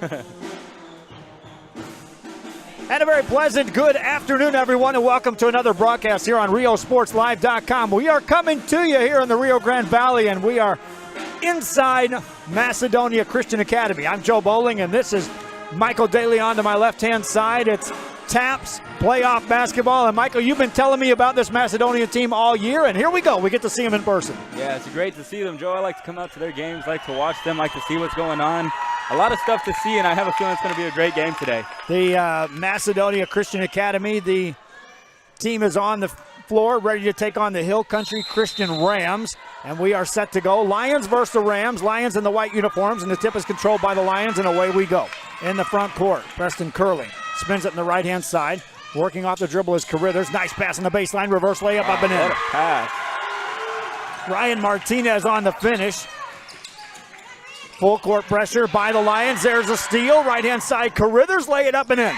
And a very pleasant good afternoon, everyone, and welcome to another broadcast here on RioSportsLive.com. We are coming to you here in the Rio Grande Valley, and we are inside Macedonia Christian Academy. I'm Joe Bowling, and this is Michael DeLeon to my left-hand side. It's TAPS playoff basketball, and Michael, you've been telling me about this Macedonia team all year, and here we go. We get to see them in person. Yeah, it's great to see them, Joe. I like to come out to their games, like to watch them, like to see what's going on. A lot of stuff to see, and I have a feeling it's going to be a great game today. The Macedonia Christian Academy, the team is on the floor, ready to take on the Hill Country Christian Rams, and we are set to go. Lions versus the Rams. Lions in the white uniforms, and the tip is controlled by the Lions, and away we go. In the front court, Preston Curling spins it in the right-hand side. Working off the dribble is Carithers. Nice pass on the baseline, reverse layup up and in. What a pass. Ryan Martinez on the finish. Full court pressure by the Lions. There's a steal. Right-hand side, Carithers lay it up and in.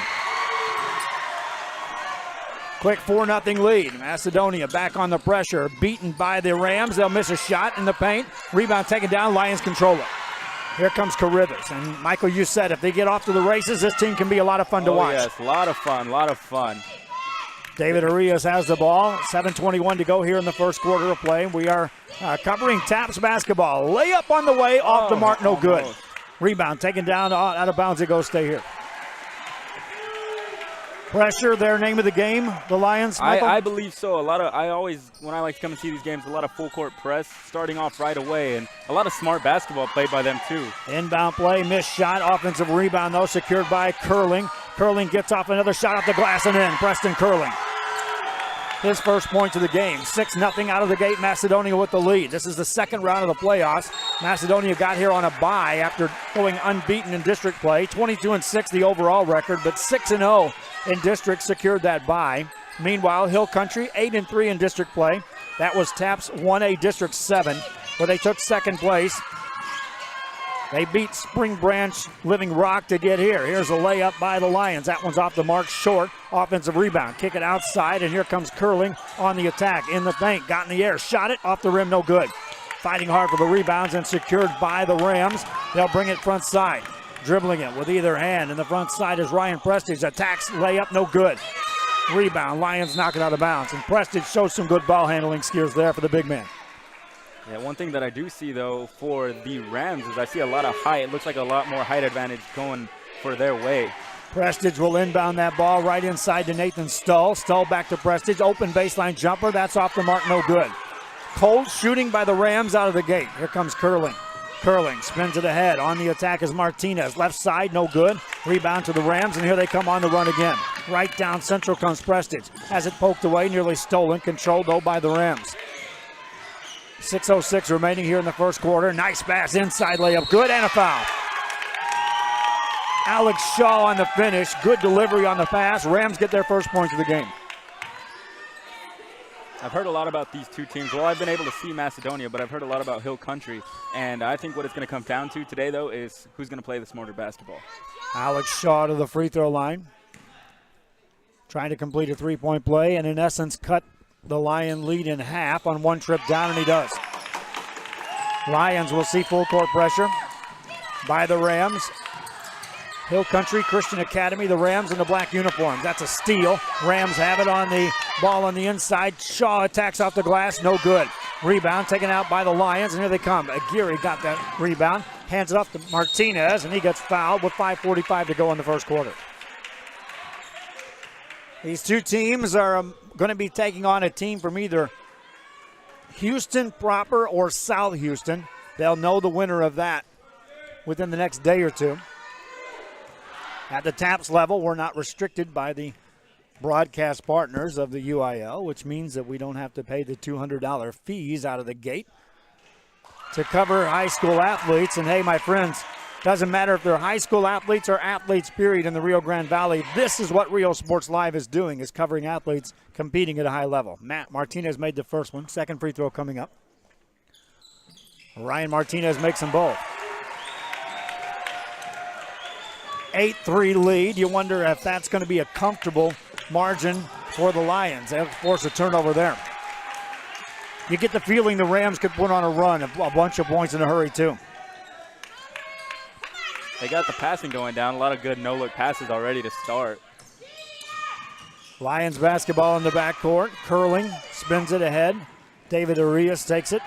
Quick 4-0 lead. Macedonia back on the pressure. Beaten by the Rams. They'll miss a shot in the paint. Rebound taken down. Lions control it. Here comes Carithers. And Michael, you said if they get off to the races, this team can be a lot of fun to watch. Yes, a lot of fun. David Arias has the ball. 7:21 to go here in the first quarter of play. We are covering TAPS basketball. Layup on the way, off the mark, no good. Rebound taken down, out of bounds it goes, stay here. Pressure, their name of the game, the Lions, Michael? I believe so. I always, when I like to come and see these games, a lot of full court press, starting off right away, and a lot of smart basketball played by them too. Inbound play, missed shot, offensive rebound though, secured by Curling. Curling gets off another shot off the glass and in. Preston Curling. His first points of the game. 6-0 out of the gate, Macedonia with the lead. This is the second round of the playoffs. Macedonia got here on a bye after going unbeaten in district play. 22-6 the overall record, but 6-0 in district secured that bye. Meanwhile, Hill Country 8-3 in district play. That was TAPS 1A District 7, where they took second place. They beat Spring Branch Living Rock to get here. Here's a layup by the Lions. That one's off the mark, short. Offensive rebound. Kick it outside, and here comes Curling on the attack. In the paint, got in the air, shot it, off the rim, no good. Fighting hard for the rebounds and secured by the Rams. They'll bring it front side. Dribbling it with either hand. In the front side is Ryan Prestige. Attacks, layup, no good. Rebound, Lions knock it out of bounds. And Prestige shows some good ball handling skills there for the big man. Yeah, one thing that I do see, though, for the Rams is I see a lot of height. It looks like a lot more height advantage going for their way. Prestige will inbound that ball right inside to Nathan Stull. Stull back to Prestige. Open baseline jumper. That's off the mark, no good. Cold shooting by the Rams out of the gate. Here comes Curling. Curling spins it ahead. On the attack is Martinez. Left side, no good. Rebound to the Rams, and here they come on the run again. Right down central comes Prestige. Has it poked away, nearly stolen. Controlled, though, by the Rams. 6:06 remaining here in the first quarter. Nice pass inside layup. Good, and a foul. Alex Shaw on the finish. Good delivery on the pass. Rams get their first points of the game. I've heard a lot about these two teams. Well, I've been able to see Macedonia, but I've heard a lot about Hill Country. And I think what it's going to come down to today, though, is who's going to play the smarter basketball. Alex Shaw to the free throw line. Trying to complete a three-point play and, in essence, cut the Lion lead in half on one trip down, and he does. Lions will see full court pressure by the Rams. Hill Country Christian Academy, the Rams in the black uniforms. That's a steal. Rams have it on the ball on the inside. Shaw attacks off the glass, no good. Rebound taken out by the Lions, and here they come. Aguirre got that rebound, hands it off to Martinez, and he gets fouled with 5:45 to go in the first quarter. These two teams are going to be taking on a team from either Houston proper or South Houston. They'll know the winner of that within the next day or two. At the TAPS level, we're not restricted by the broadcast partners of the UIL, which means that we don't have to pay the $200 fees out of the gate to cover high school athletes. And hey, my friends, doesn't matter if they're high school athletes or athletes, period, in the Rio Grande Valley. This is what Rio Sports Live is doing, is covering athletes competing at a high level. Matt Martinez made the first one. Second free throw coming up. Ryan Martinez makes them both. 8-3 lead. You wonder if that's going to be a comfortable margin for the Lions. They'll force a turnover there. You get the feeling the Rams could put on a run, a bunch of points in a hurry, too. They got the passing going down. A lot of good no-look passes already to start. Lions basketball in the backcourt. Curling, spins it ahead. David Arias takes it.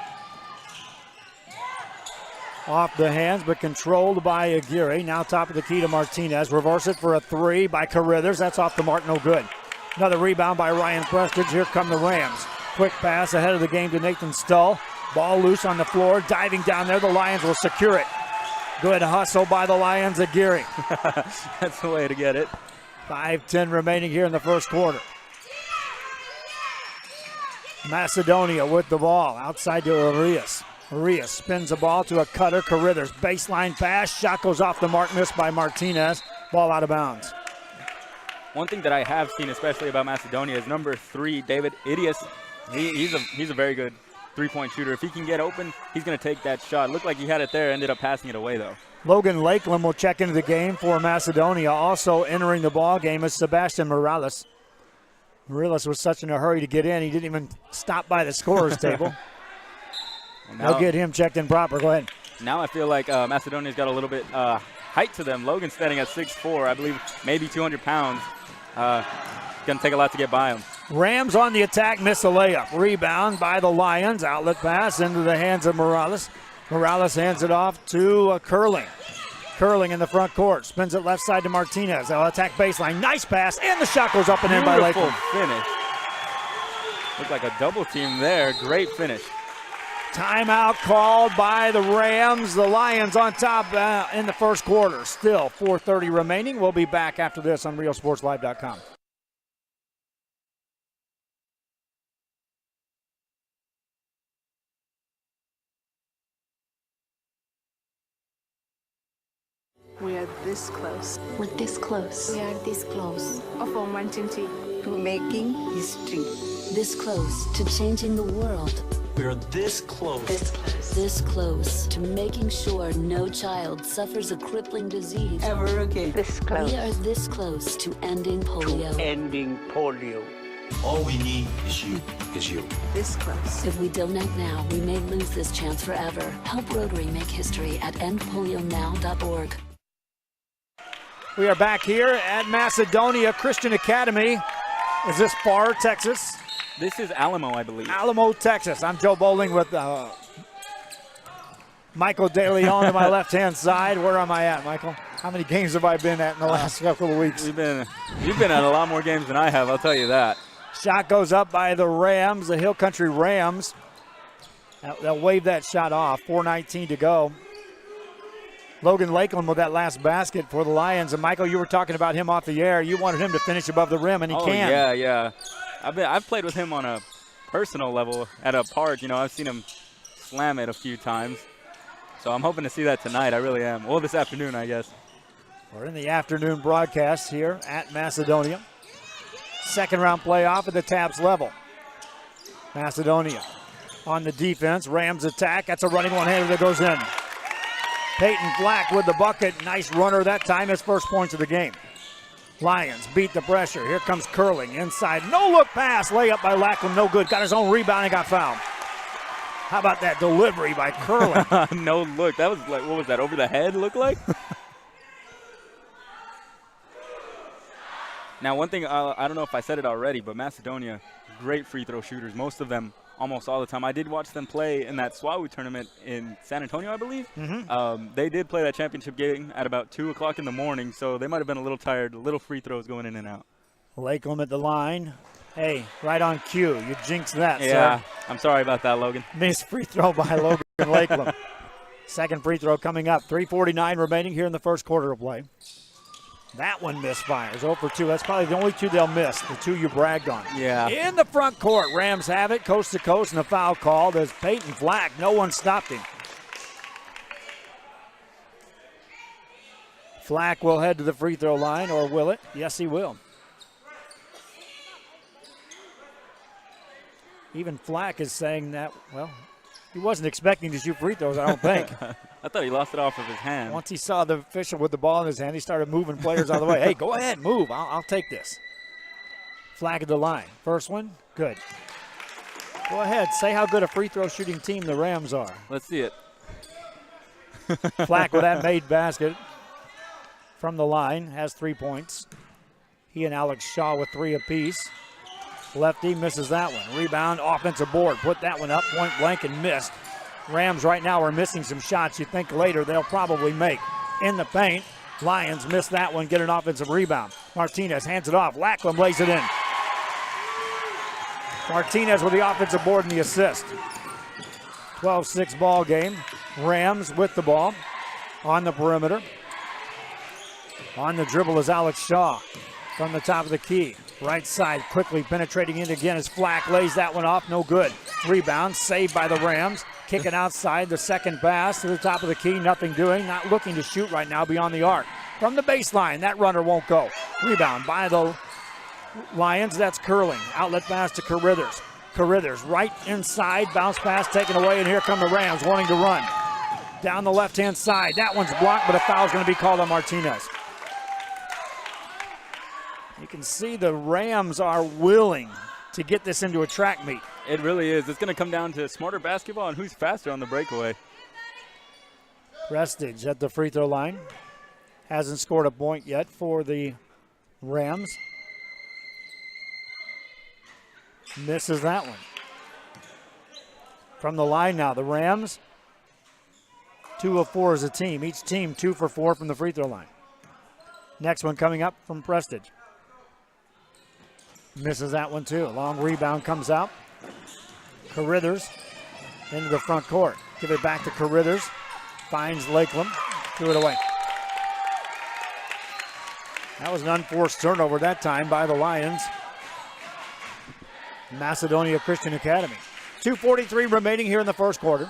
Off the hands, but controlled by Aguirre. Now top of the key to Martinez. Reverse it for a three by Carithers. That's off the mark, no good. Another rebound by Ryan Prestage. Here come the Rams. Quick pass ahead of the game to Nathan Stull. Ball loose on the floor. Diving down there. The Lions will secure it. Good hustle by the Lions. Aguirre. That's the way to get it. 5:10 remaining here in the first quarter. Macedonia with the ball. Outside to Arias. Arias spins the ball to a cutter. Carithers. Baseline pass. Shot goes off the mark. Missed by Martinez. Ball out of bounds. One thing that I have seen, especially about Macedonia, is number 3, David Arias. He's a very good three-point shooter. If he can get open, he's going to take that shot. Looked like he had it there, ended up passing it away, though. Logan Lakeland will check into the game for Macedonia. Also entering the ball game is Sebastian Morales. Morales was such in a hurry to get in, he didn't even stop by the scorer's table. They'll get him checked in proper. Go ahead. Now I feel like Macedonia's got a little bit height to them. Logan's standing at 6'4", I believe maybe 200 pounds. Going to take a lot to get by him. Rams on the attack, miss a layup. Rebound by the Lions. Outlet pass into the hands of Morales. Morales hands it off to Curling. Curling in the front court. Spins it left side to Martinez. They'll attack baseline. Nice pass, and the shot goes up and in by Lakeland. Finish. Looked like a double team there. Great finish. Timeout called by the Rams. The Lions on top in the first quarter. Still 4:30 remaining. We'll be back after this on RealSportsLive.com. We are this close. We're this close. We are this close of wanting to making history. This close to changing the world. We are this close. This close. This close to making sure no child suffers a crippling disease. Ever again. This close. We are this close to ending polio. Ending polio. All we need is you. This close. If we don't act now, we may lose this chance forever. Help Rotary make history at endpolionow.org. We are back here at Macedonia Christian Academy. Is this Far, Texas? This is Alamo, I believe. Alamo, Texas. I'm Joe Bowling with Michael De Leon to my left-hand side. Where am I at, Michael? How many games have I been at in the last couple of weeks? You've been at a lot more games than I have, I'll tell you that. Shot goes up by the Rams, the Hill Country Rams. They'll wave that shot off. 4:19 to go. Logan Lakeland with that last basket for the Lions. And, Michael, you were talking about him off the air. You wanted him to finish above the rim, and he can. Yeah. I've played with him on a personal level at a park. You know, I've seen him slam it a few times. So I'm hoping to see that tonight. I really am. Well, this afternoon, I guess. We're in the afternoon broadcast here at Macedonia. Second round playoff at the Tabs level. Macedonia on the defense. Rams attack. That's a running one-hander that goes in. Peyton Flack with the bucket. Nice runner that time. His first points of the game. Lions beat the pressure. Here comes Curling inside. No look pass. Layup by Lackland. No good. Got his own rebound and got fouled. How about that delivery by Curling? No look. That was like, what was that, over the head look like? Now, one thing, I don't know if I said it already, but Macedonia, great free throw shooters. Most of them, almost all the time. I did watch them play in that SWAU tournament in San Antonio, I believe. Mm-hmm. They did play that championship game at about 2 o'clock in the morning, so they might have been a little tired. Little free throws going in and out. Lakeland at the line. Hey, right on cue. You jinxed that, Yeah, sir. I'm sorry about that, Logan. Missed free throw by Logan Lakeland. Second free throw coming up. 3:49 remaining here in the first quarter of play. That one misfires. 0 for 2. That's probably the only two they'll miss, the two you bragged on. Yeah. In the front court, Rams have it, coast to coast, and a foul called as Peyton Flack. No one stopped him. Flack will head to the free throw line, or will it? Yes, he will. Even Flack is saying that, well, he wasn't expecting to shoot free throws, I don't think. I thought he lost it off of his hand. Once he saw the official with the ball in his hand, he started moving players out of the way. Hey, go ahead, move. I'll take this. Flag at the line. First one, good. Go ahead, say how good a free throw shooting team the Rams are. Let's see it. Flack with that made basket. from the line, has 3 points. He and Alex Shaw with 3 apiece. Lefty misses that one. Rebound, offensive board. Put that one up, point blank, and missed. Rams right now are missing some shots you think later they'll probably make. In the paint, Lions miss that one, get an offensive rebound. Martinez hands it off. Lackland lays it in. Martinez with the offensive board and the assist. 12-6 ball game. Rams with the ball on the perimeter. On the dribble is Alex Shaw from the top of the key. Right side quickly penetrating in again as Flack lays that one off. No good. Rebound saved by the Rams. Kicking outside the second pass to the top of the key. Nothing doing. Not looking to shoot right now beyond the arc. From the baseline, that runner won't go. Rebound by the Lions. That's Curling. Outlet pass to Carithers. Carithers right inside. Bounce pass taken away, and here come the Rams wanting to run. Down the left-hand side. That one's blocked, but a foul's going to be called on Martinez. You can see the Rams are willing to get this into a track meet. It really is. It's going to come down to smarter basketball and who's faster on the breakaway. Prestige at the free throw line. Hasn't scored a point yet for the Rams. Misses that one. From the line now, the Rams, 2 of 4 as a team. Each team 2 for 4 from the free throw line. Next one coming up from Prestige. Misses that one too. Long rebound comes out. Carithers into the front court. Give it back to Carithers. Finds Lakeland. Threw it away. That was an unforced turnover that time by the Lions. Macedonia Christian Academy. 2:43 remaining here in the first quarter.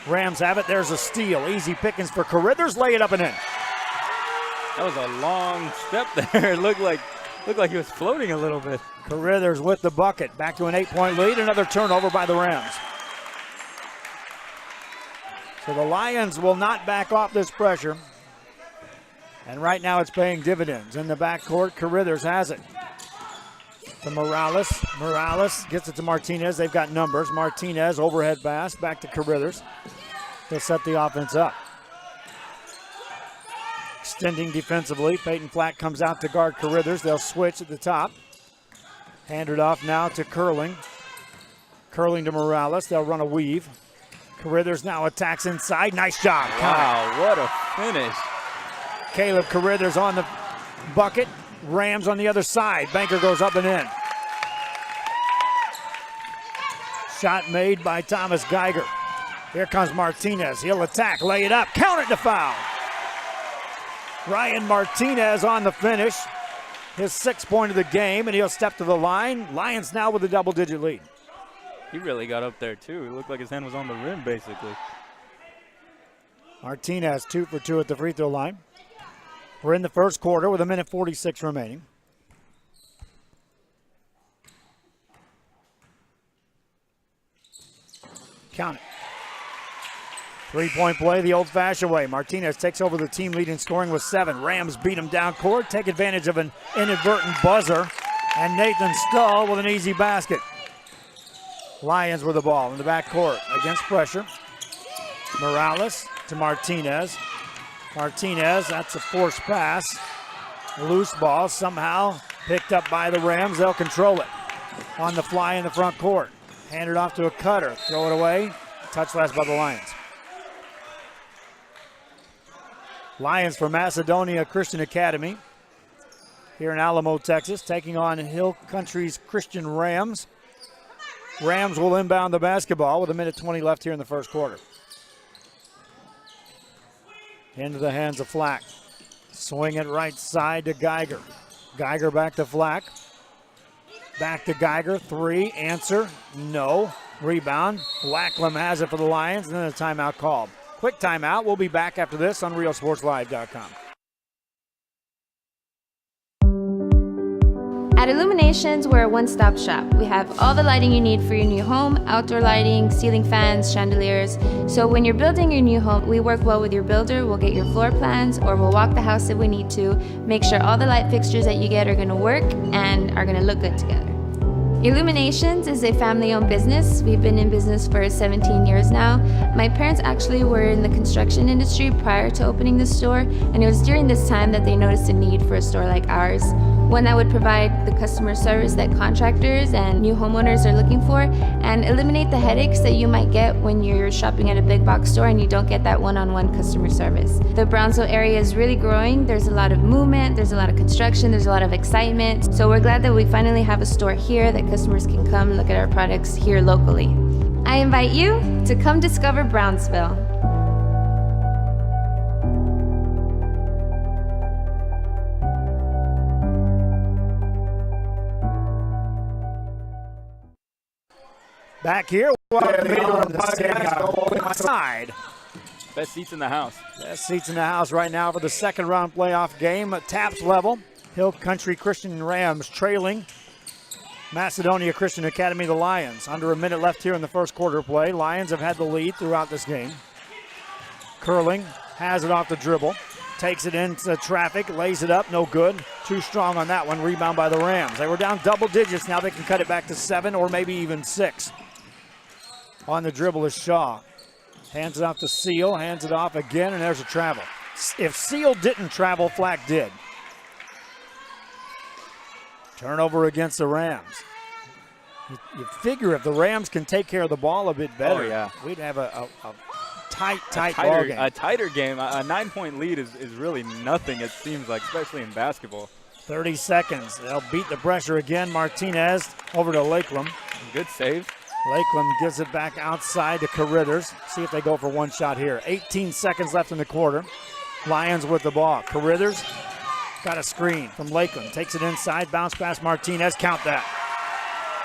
Rams have it. There's a steal. Easy pickings for Carithers. Lay it up and in. That was a long step there. It looked like he was floating a little bit. Carithers with the bucket. Back to an 8-point lead. Another turnover by the Rams. So the Lions will not back off this pressure. And right now it's paying dividends. In the backcourt, Carithers has it. To Morales. Morales gets it to Martinez. They've got numbers. Martinez, overhead pass. Back to Carithers. They'll set the offense up. Extending defensively. Peyton Flack comes out to guard Carithers. They'll switch at the top. Hand it off now to Curling. Curling to Morales. They'll run a weave. Carithers now attacks inside. Nice job. Wow, what a finish. Caleb Carithers on the bucket. Rams on the other side. Banker goes up and in. Shot made by Thomas Geiger. Here comes Martinez. He'll attack, lay it up, count it to foul. Ryan Martinez on the finish. His 6th point of the game, and he'll step to the line. Lions now with a double-digit lead. He really got up there, too. It looked like his hand was on the rim, basically. Martinez 2 for 2 at the free throw line. We're in the first quarter with 1:46 remaining. Count it. 3-point play the old-fashioned way. Martinez takes over the team lead in scoring with 7. Rams beat him down court, take advantage of an inadvertent buzzer, and Nathan Stull with an easy basket. Lions with the ball in the backcourt against pressure. Morales to Martinez. Martinez, that's a forced pass. Loose ball somehow picked up by the Rams. They'll control it. On the fly in the front court. Hand it off to a cutter. Throw it away. Touch last by the Lions. Lions for Macedonia Christian Academy here in Alamo, Texas, taking on Hill Country's Christian Rams. Rams will inbound the basketball with 1:20 left here in the first quarter. Into the hands of Flack. Swing it right side to Geiger. Geiger back to Flack. Back to Geiger. 3. Answer. No. Rebound. Lackland has it for the Lions, and then a timeout called. Quick timeout. We'll be back after this on RealSportsLive.com. At Illuminations, we're a one-stop shop. We have all the lighting you need for your new home, outdoor lighting, ceiling fans, chandeliers. So when you're building your new home, we work well with your builder. We'll get your floor plans, or we'll walk the house if we need to. Make sure all the light fixtures that you get are gonna work and are gonna look good together. Illuminations is a family-owned business. We've been in business for 17 years now. My parents actually were in the construction industry prior to opening the store, and it was during this time that they noticed a need for a store like ours, one that would provide the customer service that contractors and new homeowners are looking for, and eliminate the headaches that you might get when you're shopping at a big box store and you don't get that one-on-one customer service. The Brownsville area is really growing. There's a lot of movement, there's a lot of construction, there's a lot of excitement. So we're glad that we finally have a store here that customers can come look at our products here locally. I invite you to come discover Brownsville. Back here, side. Best seats in the house. Best seats in the house right now for the second round playoff game at TAPS level. Hill Country Christian Rams trailing Macedonia Christian Academy, the Lions. Under a minute left here in the first quarter play. Lions have had the lead throughout this game. Curling has it off the dribble. Takes it into traffic, lays it up, no good. Too strong on that one, rebound by the Rams. They were down double digits, now they can cut it back to 7 or maybe even 6. On the dribble is Shaw. Hands it off to Seal, hands it off again, and there's a travel. If Seal didn't travel, Flack did. Turnover against the Rams. You figure if the Rams can take care of the ball a bit better, we'd have a tight ball game. A tighter game. A 9-point lead is really nothing, it seems like, especially in basketball. 30 seconds. They'll beat the pressure again. Martinez over to Lakelam. Good save. Lakelam gives it back outside to Carritters. See if they go for one shot here. 18 seconds left in the quarter. Lions with the ball. Carritters got a screen from Lakelam. Takes it inside, bounce past Martinez. Count that.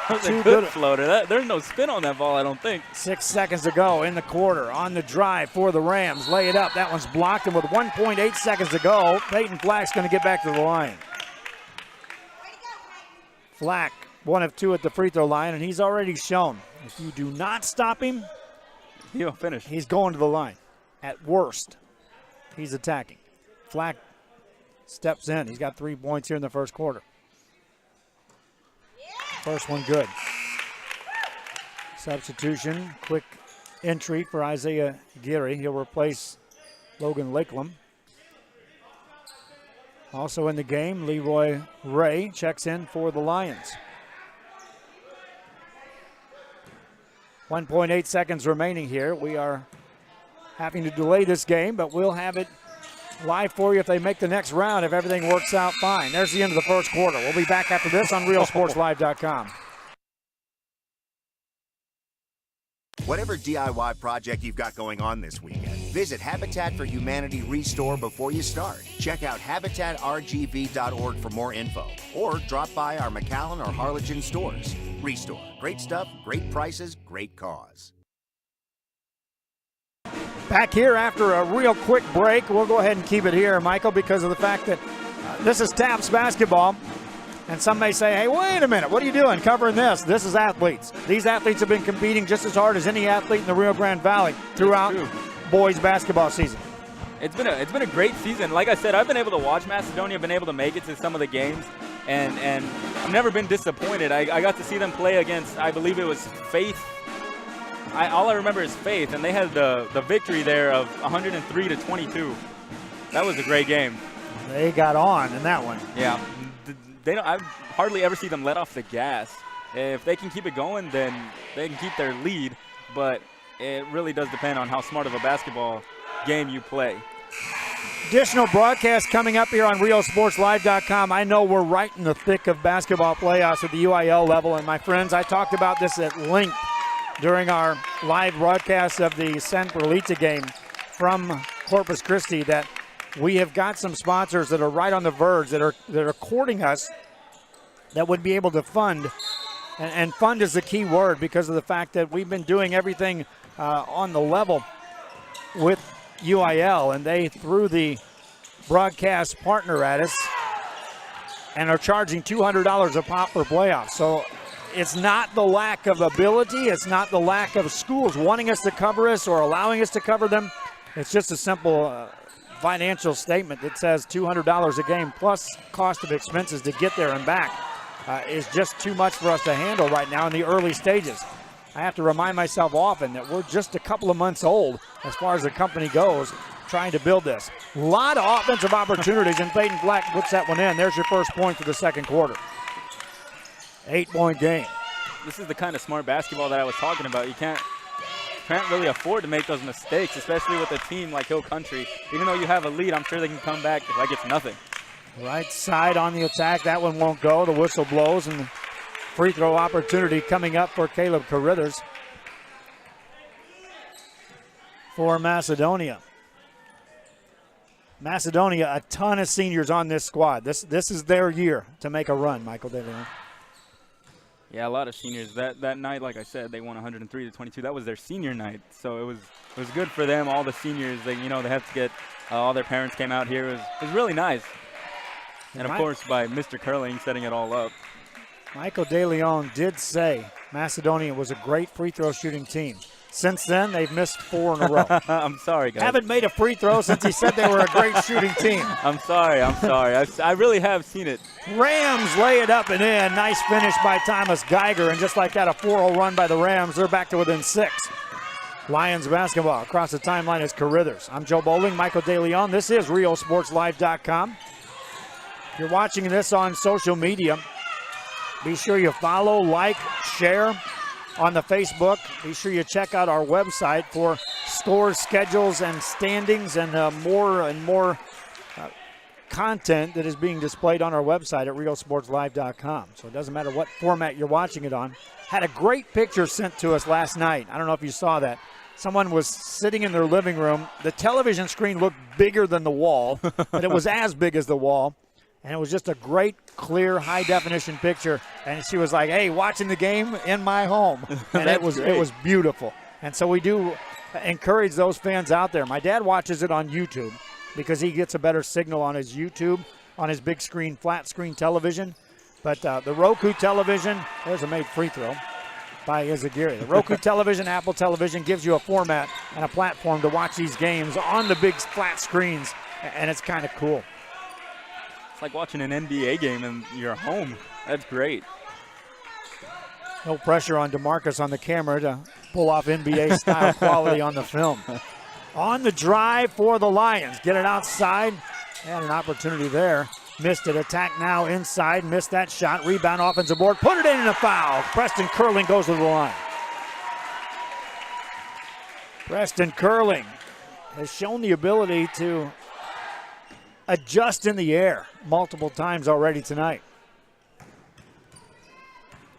That was a good floater. There's no spin on that ball, I don't think. 6 seconds to go in the quarter. On the drive for the Rams. Lay it up. That one's blocked. And with 1.8 seconds to go, Peyton Flack's going to get back to the line. Flack, 1 of 2 at the free throw line, and he's already shown if you do not stop him, he'll finish. He's going to the line. At worst, he's attacking. Flack steps in. He's got 3 points here in the first quarter. First one good. Substitution, quick entry for Isaiah Geary. He'll replace Logan Lakelam. Also in the game, Leroy Ray checks in for the Lions. 1.8 seconds remaining here. We are having to delay this game, but we'll have it live for you if they make the next round, if everything works out fine. There's the end of the first quarter. We'll be back after this on RealSportsLive.com. Whatever DIY project you've got going on this weekend, visit Habitat for Humanity Restore before you start. Check out habitatrgv.org for more info, or drop by our McAllen or Harlingen stores. Restore. Great stuff, great prices, great cause. Back here after a real quick break. We'll go ahead and keep it here, Michael, because of the fact that this is TAPS basketball. And some may say, hey, wait a minute, what are you doing covering this? This is athletes. These athletes have been competing just as hard as any athlete in the Rio Grande Valley throughout boys basketball season. It's been a great season. Like I said, I've been able to watch Macedonia, been able to make it to some of the games, and I've never been disappointed. I got to see them play against, I believe it was Faith. All I remember is Faith, and they had the victory there of 103-22. That was a great game. They got on in that one. Yeah. I hardly ever see them let off the gas. If they can keep it going, then they can keep their lead, but it really does depend on how smart of a basketball game you play. Additional broadcasts coming up here on RealSportsLive.com. I know we're right in the thick of basketball playoffs at the UIL level, and my friends, I talked about this at length during our live broadcast of the San Perlita game from Corpus Christi, that we have got some sponsors that are right on the verge, that are courting us, that would be able to fund. And fund is the key word, because of the fact that we've been doing everything on the level with UIL, and they threw the broadcast partner at us and are charging $200 a pop for playoffs. So it's not the lack of ability, it's not the lack of schools wanting us to cover us or allowing us to cover them. It's just a simple financial statement that says $200 a game plus cost of expenses to get there and back. is just too much for us to handle right now in the early stages. I have to remind myself often that we're just a couple of months old as far as the company goes, trying to build this. A lot of offensive opportunities, and Peyton Black puts that one in. There's your first point for the second quarter. 8-point game. This is the kind of smart basketball that I was talking about. You can't really afford to make those mistakes, especially with a team like Hill Country. Even though you have a lead, I'm sure they can come back like it's nothing. Right side on the attack. That one won't go. The whistle blows, and free throw opportunity coming up for Caleb Carruthers for Macedonia. Macedonia, a ton of seniors on this squad. This is their year to make a run, Michael DeLeon. Yeah, a lot of seniors. That night, like I said, they won 103-22. That was their senior night, so it was good for them. All the seniors, they have to get all their parents came out here. It was really nice, and of course by Mr. Curling setting it all up. Michael DeLeon did say Macedonia was a great free throw shooting team. Since then, they've missed 4 in a row. I'm sorry, guys. Haven't made a free throw since he said they were a great shooting team. I'm sorry. I really have seen it. Rams lay it up and in. Nice finish by Thomas Geiger. And just like that, a 4-0 run by the Rams. They're back to within 6. Lions basketball across the timeline is Carruthers. I'm Joe Bowling, Michael DeLeon. This is RioSportsLive.com. If you're watching this on social media, be sure you follow, like, share on the Facebook. Be sure you check out our website for scores, schedules, and standings, and more content that is being displayed on our website at RioSportsLive.com. So it doesn't matter what format you're watching it on. Had a great picture sent to us last night. I don't know if you saw that. Someone was sitting in their living room. The television screen looked bigger than the wall, but it was as big as the wall. And it was just a great, clear, high-definition picture. And she was like, hey, watching the game in my home. And it was beautiful. And so we do encourage those fans out there. My dad watches it on YouTube because he gets a better signal on his YouTube, on his big screen, flat screen television. But the Roku television, there's a made free throw by Izagiri. The Roku television, Apple television gives you a format and a platform to watch these games on the big flat screens. And it's kind of cool. It's like watching an NBA game in your home. That's great. No pressure on DeMarcus on the camera to pull off NBA-style quality on the film. On the drive for the Lions. Get it outside. And an opportunity there. Missed it. Attack now inside. Missed that shot. Rebound, offensive board. Put it in and a foul. Preston Curling goes to the line. Preston Curling has shown the ability to adjust in the air multiple times already tonight.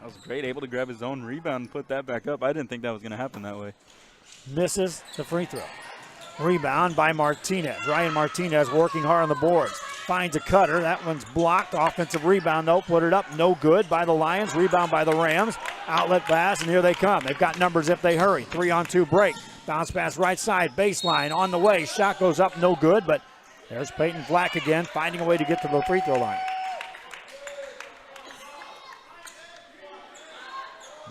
That was great, able to grab his own rebound and put that back up. I didn't think that was going to happen that way. Misses the free throw. Rebound by Martinez. Ryan Martinez working hard on the boards. Finds a cutter. That one's blocked. Offensive rebound, though. Put it up. No good by the Lions. Rebound by the Rams. Outlet pass, and here they come. They've got numbers if they hurry. 3-on-2 break. Bounce pass right side. Baseline on the way. Shot goes up. No good, but there's Peyton Black again, finding a way to get to the free throw line.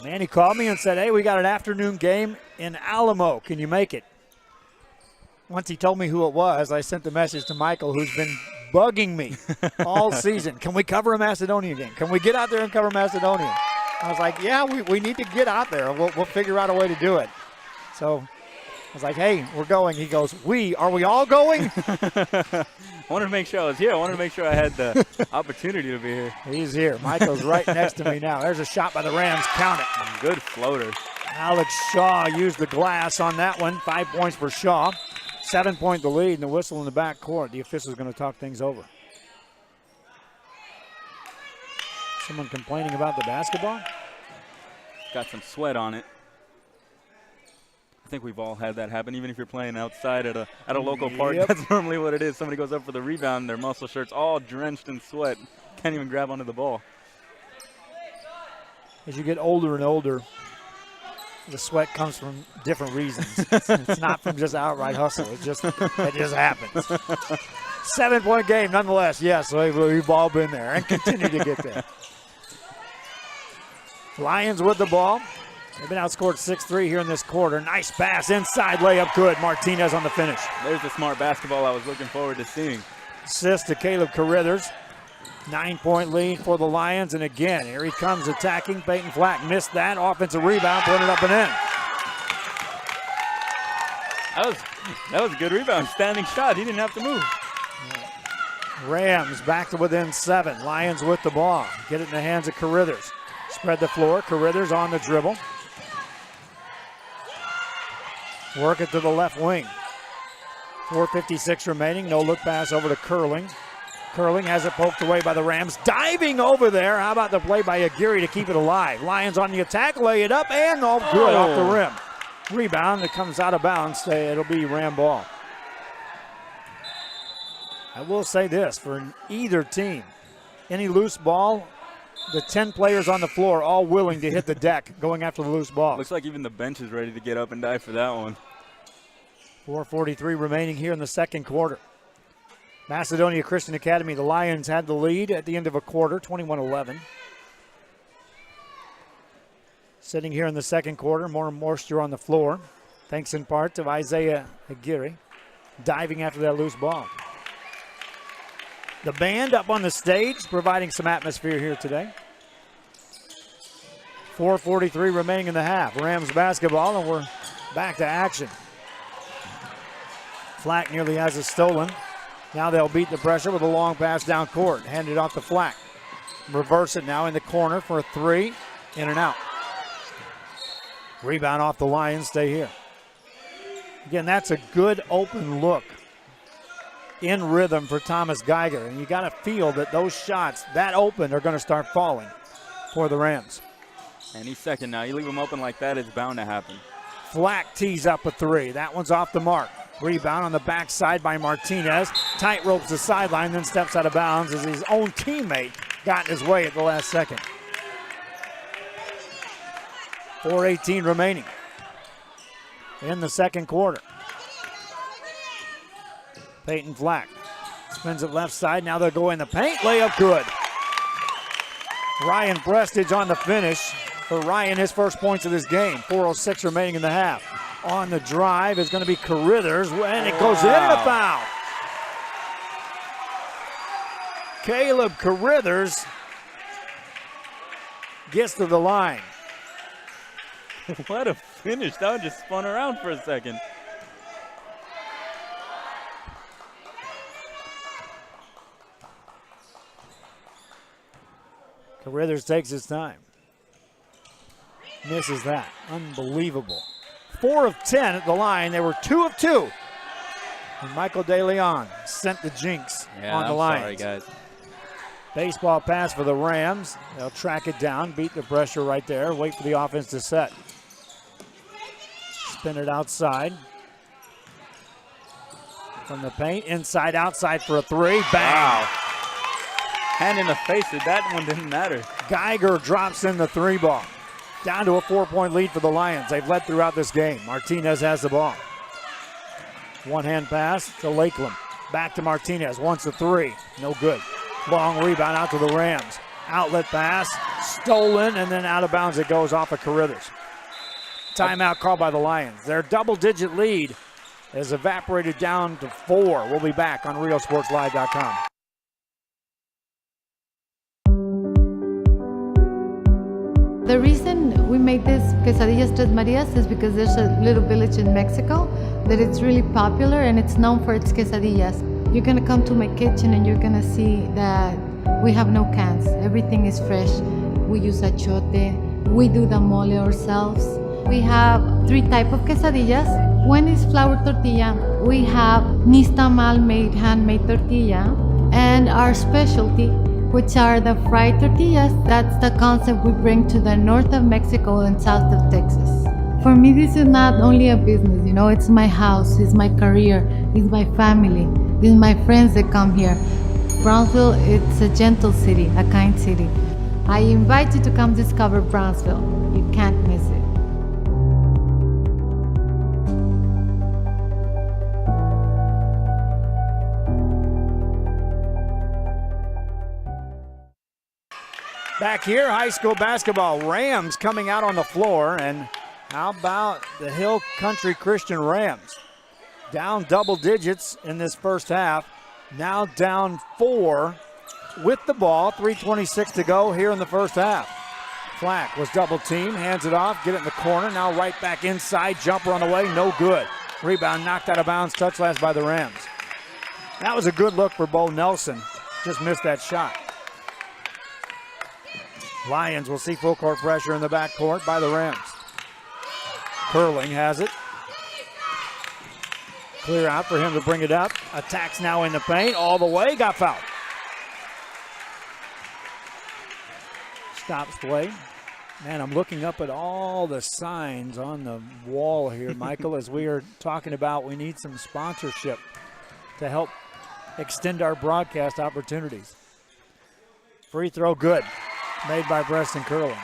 Manny called me and said, hey, we got an afternoon game in Alamo. Can you make it? Once he told me who it was, I sent the message to Michael, who's been bugging me all season. Can we cover a Macedonia game? Can we get out there and cover Macedonia? I was like, yeah, we need to get out there. We'll figure out a way to do it. So I was like, hey, we're going. He goes, are we all going? I wanted to make sure I was here. I wanted to make sure I had the opportunity to be here. He's here. Michael's right next to me now. There's a shot by the Rams. Count it. Good floater. Alex Shaw used the glass on that one. 5 points for Shaw. 7-point the lead, and the whistle in the back court. The official's going to talk things over. Someone complaining about the basketball? Got some sweat on it. I think we've all had that happen, even if you're playing outside at a local park. Yep. That's normally what it is. Somebody goes up for the rebound, their muscle shirts all drenched in sweat. Can't even grab onto the ball. As you get older and older, the sweat comes from different reasons. It's not from just outright hustle. It just happens. 7-point game nonetheless. Yes, we've all been there and continue to get there. Lions with the ball. They've been outscored 6-3 here in this quarter. Nice pass inside, layup good. Martinez on the finish. There's the smart basketball I was looking forward to seeing. Assist to Caleb Carruthers. 9-point lead for the Lions, and again, here he comes attacking. Peyton Flack missed that. Offensive rebound, put it up and in. That was a good rebound. Standing shot. He didn't have to move. Rams back to within 7. Lions with the ball. Get it in the hands of Carithers. Spread the floor. Carithers on the dribble. Work it to the left wing. 4:56 remaining. No look pass over to Curling. Curling has it poked away by the Rams. Diving over there. How about the play by Aguirre to keep it alive? Lions on the attack. Lay it up and all good off the rim. Rebound that comes out of bounds. It'll be Ram ball. I will say this for either team. Any loose ball, the 10 players on the floor all willing to hit the deck going after the loose ball. Looks like even the bench is ready to get up and die for that one. 4:43 remaining here in the second quarter. Macedonia Christian Academy, the Lions had the lead at the end of a quarter, 21-11. Sitting here in the second quarter, more moisture on the floor, thanks in part to Isaiah Aguirre diving after that loose ball. The band up on the stage, providing some atmosphere here today. 4:43 remaining in the half. Rams basketball, and we're back to action. Flack nearly has it stolen. Now they'll beat the pressure with a long pass down court. Hand it off to Flack. Reverse it now in the corner for a 3. In and out. Rebound off the Lions. Stay here. Again, that's a good open look in rhythm for Thomas Geiger. And you got to feel that those shots that open are going to start falling for the Rams. Any second now. You leave them open like that, it's bound to happen. Flack tees up a 3. That one's off the mark. Rebound on the backside by Martinez. Tight ropes the sideline, then steps out of bounds as his own teammate got in his way at the last second. 4:18 remaining in the second quarter. Peyton Flack spins it left side. Now they'll go in the paint. Layup good. Ryan Brestage on the finish. For Ryan, his first points of this game. 4:06 remaining in the half. On the drive is going to be Carithers, and it goes in the foul. Caleb Carithers gets to the line. What a finish. That one just spun around for a second. Carithers takes his time. Misses that. Unbelievable. 4 of 10 at the line. They were 2 of 2. And Michael De Leon sent the jinx on the line. Sorry, guys. Baseball pass for the Rams. They'll track it down, beat the pressure right there, wait for the offense to set. Spin it outside. From the paint, inside, outside for a 3. Bang! Wow. Hand in the face, that one didn't matter. Geiger drops in the 3 ball. Down to a 4-point lead for the Lions. They've led throughout this game. Martinez has the ball. One-hand pass to Lakeland. Back to Martinez. Wants a 3. No good. Long rebound out to the Rams. Outlet pass. Stolen, and then out of bounds it goes off of Carithers. Timeout called by the Lions. Their double-digit lead has evaporated down to 4. We'll be back on RealSportsLive.com. The reason we made this quesadillas Tres Marias is because there's a little village in Mexico that it's really popular and it's known for its quesadillas. You're gonna come to my kitchen and you're gonna see that we have no cans. Everything is fresh. We use achote. We do the mole ourselves. We have 3 types of quesadillas. One is flour tortilla. We have nixtamal made handmade tortilla, and our specialty, which are the fried tortillas. That's the concept we bring to the north of Mexico and south of Texas. For me, this is not only a business, it's my house, it's my career, it's my family, it's my friends that come here. Brownsville, it's a gentle city, a kind city. I invite you to come discover Brownsville. You can't miss it. Back here, high school basketball. Rams coming out on the floor. And how about the Hill Country Christian Rams? Down double digits in this first half. Now down 4 with the ball. 3:26 to go here in the first half. Flack was double teamed, hands it off, get it in the corner. Now right back inside, jumper on the way, no good. Rebound knocked out of bounds, touch last by the Rams. That was a good look for Bo Nelson. Just missed that shot. Lions will see full court pressure in the backcourt by the Rams. Curling has it. Clear out for him to bring it up. Attacks now in the paint all the way, got fouled. Stops play. Man, I'm looking up at all the signs on the wall here, Michael, as we are talking about we need some sponsorship to help extend our broadcast opportunities. Free throw good, made by Preston Curling.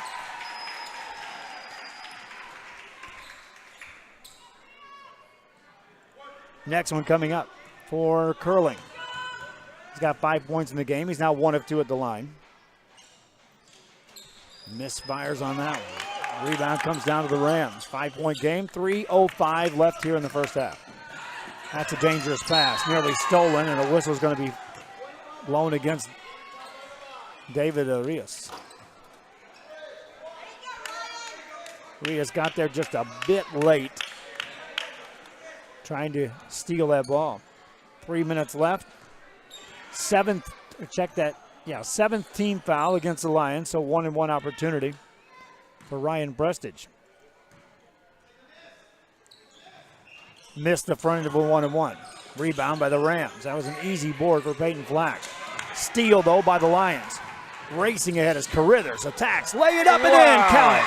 Next one coming up for Curling. He's got 5 points in the game. He's now 1 of 2 at the line. Misfires on that one. Rebound comes down to the Rams. 5-point game, 3:05 left here in the first half. That's a dangerous pass, nearly stolen, and a whistle's going to be blown against David Arias. Arias got there just a bit late, trying to steal that ball. 3 minutes left. Seventh team foul against the Lions, so 1-and-1 opportunity for Ryan Brestage. Missed the front of a 1-and-1. Rebound by the Rams. That was an easy board for Peyton Flack. Steal, though, by the Lions. Racing ahead as Carithers attacks. Lay it up and in. Count it.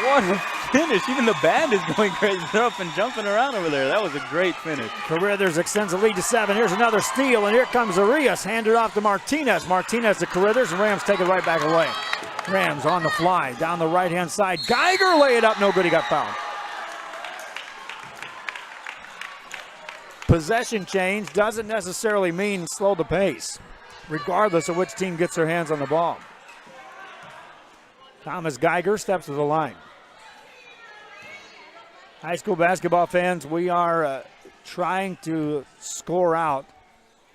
What a finish. Even the band is going crazy. They're up and jumping around over there. That was a great finish. Carithers extends the lead to 7. Here's another steal, and here comes Arias. Handed off to Martinez. Martinez to Carithers, and Rams take it right back away. Rams on the fly. Down the right-hand side. Geiger lay it up. No good. He got fouled. Possession change doesn't necessarily mean slow the pace, regardless of which team gets their hands on the ball. Thomas Geiger steps to the line. High school basketball fans, we are trying to score out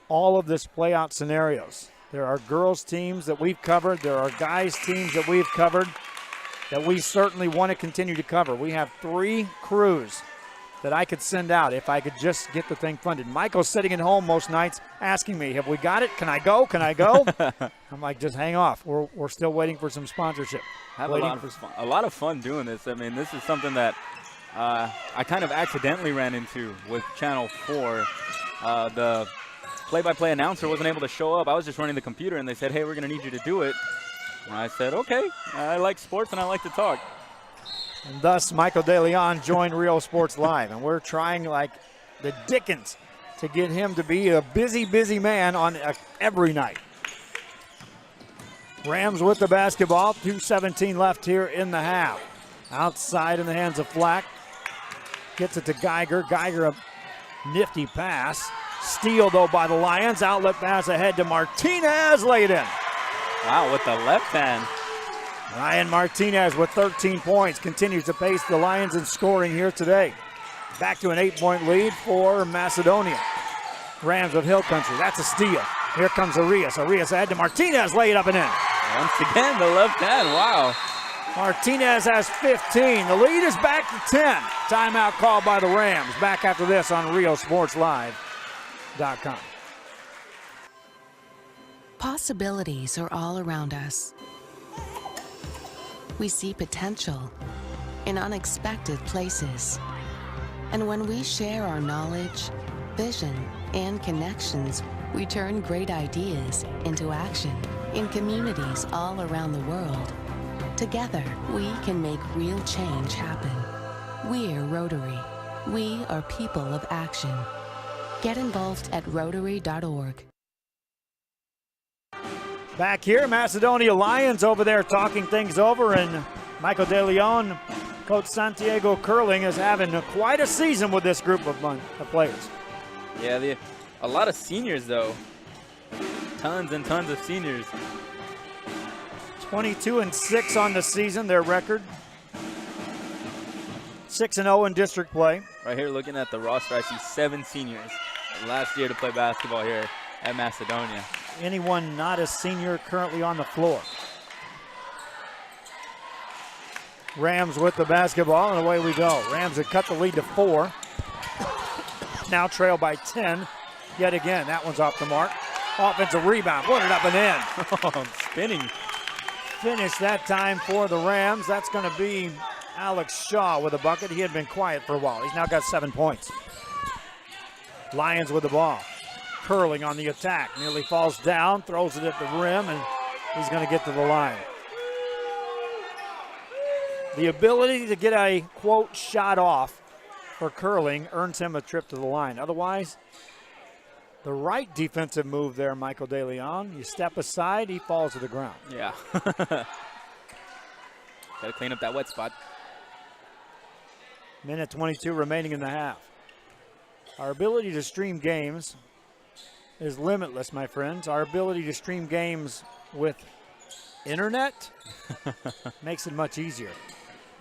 all of this play-out scenarios. There are girls teams that we've covered. There are guys teams that we've covered that we certainly want to continue to cover. We have 3 crews that I could send out if I could just get the thing funded. Michael's sitting at home most nights asking me, have we got it? Can I go? Can I go? I'm like, just hang off. We're still waiting for some sponsorship. I have a lot of fun doing this. I mean, this is something that I kind of accidentally ran into with Channel 4. The play-by-play announcer wasn't able to show up. I was just running the computer, and they said, hey, we're going to need you to do it. And I said, okay, I like sports, and I like to talk. And thus, Michael De Leon joined Real Sports Live. And we're trying like the dickens to get him to be a busy, busy man on every night. Rams with the basketball. 2:17 left here in the half. Outside in the hands of Flack. Gets it to Geiger. Geiger, a nifty pass. Steal, though, by the Lions. Outlet pass ahead to Martinez. Lay it in. Wow, with the left hand. Ryan Martinez with 13 points continues to pace the Lions in scoring here today. Back to an 8-point lead for Macedonia. Rams of Hill Country. That's a steal. Here comes Arias. Arias ahead to Martinez. Lay it up and in. Once again, the left hand. Wow. Martinez has 15. The lead is back to 10. Timeout called by the Rams. Back after this on RealSportsLive.com. Possibilities are all around us. We see potential in unexpected places. And when we share our knowledge, vision, and connections, we turn great ideas into action in communities all around the world. Together, we can make real change happen. We're Rotary. We are people of action. Get involved at Rotary.org. Back here, Macedonia Lions over there talking things over, and Michael De Leon, Coach Santiago Curling, is having quite a season with this group of players. Yeah, a lot of seniors, though. Tons and tons of seniors. 22-6 on the season, their record. 6-0 in district play. Right here, looking at the roster, I see 7 seniors last year to play basketball here at Macedonia. anyone not a senior currently on the floor. Rams with the basketball, and away we go. Rams have cut the lead to 4. Now trail by 10. Yet again, that one's off the mark. Offensive rebound, put it up and in. Spinning. Finish that time for the Rams. That's going to be Alex Shaw with a bucket. He had been quiet for a while. He's now got 7 points. Lions with the ball. Curling on the attack. Nearly falls down, throws it at the rim, and he's going to get to the line. The ability to get a, quote, shot off for Curling earns him a trip to the line. Otherwise, the right defensive move there, Michael De Leon. You step aside, he falls to the ground. Yeah. Got to clean up that wet spot. Minute 22 remaining in the half. Our ability to stream games is limitless, my friends. Our ability to stream games with internet makes it much easier.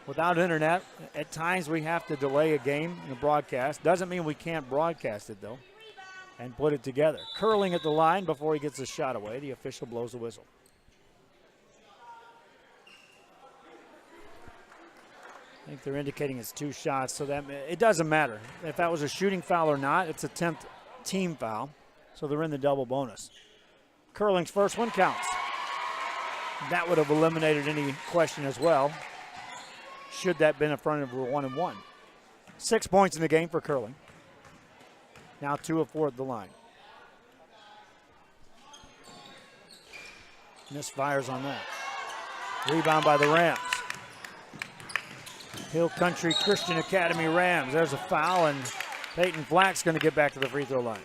Without internet, at times we have to delay a game in a broadcast. Doesn't mean we can't broadcast it, though, and put it together. Curling at the line before he gets the shot away. The official blows the whistle. I think they're indicating it's 2 shots, so that it doesn't matter. If that was a shooting foul or not, it's a 10th team foul, so they're in the double bonus. Curling's first one counts. That would have eliminated any question as well, should that been in front of a 1-and-1. 6 points in the game for Curling. Now 2 of 4 at the line. Misfires on that. Rebound by the Rams. Hill Country Christian Academy Rams. There's a foul, and Peyton Flack's going to get back to the free throw line.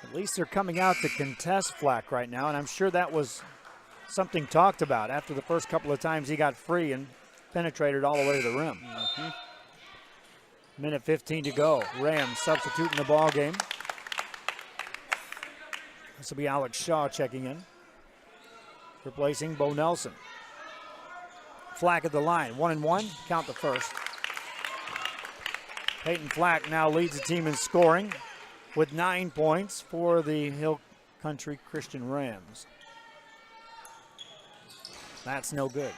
At least they're coming out to contest Flack right now, and I'm sure that was something talked about after the first couple of times he got free and penetrated all the way to the rim. Minute 15 to go. Rams substituting the ball game. This will be Alex Shaw checking in, replacing Bo Nelson. Flack at the line, 1-and-1, count the first. Peyton Flack now leads the team in scoring with 9 points for the Hill Country Christian Rams. That's no good.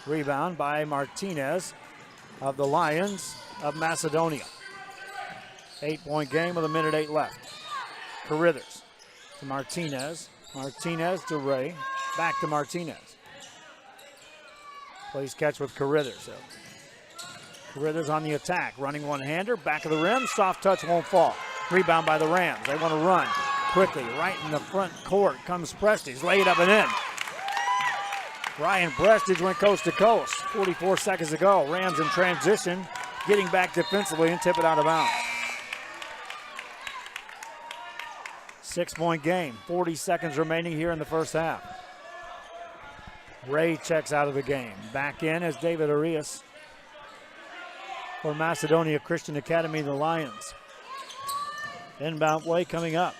Rebound by Martinez of the Lions of Macedonia. 8-point game with 1:08 left. Carithers to Martinez. Martinez to Ray. Back to Martinez. Plays catch with Carithers. So Carithers on the attack. Running one-hander. Back of the rim. Soft touch won't fall. Rebound by the Rams. They want to run quickly. Right in the front court comes Prestige. Laid up and in. Ryan Prestige went coast to coast. 44 seconds to go. Rams in transition. Getting back defensively and tip it out of bounds. 6-point game. 40 seconds remaining here in the first half. Ray checks out of the game. Back in as David Arias for Macedonia Christian Academy, the Lions. Inbound play coming up.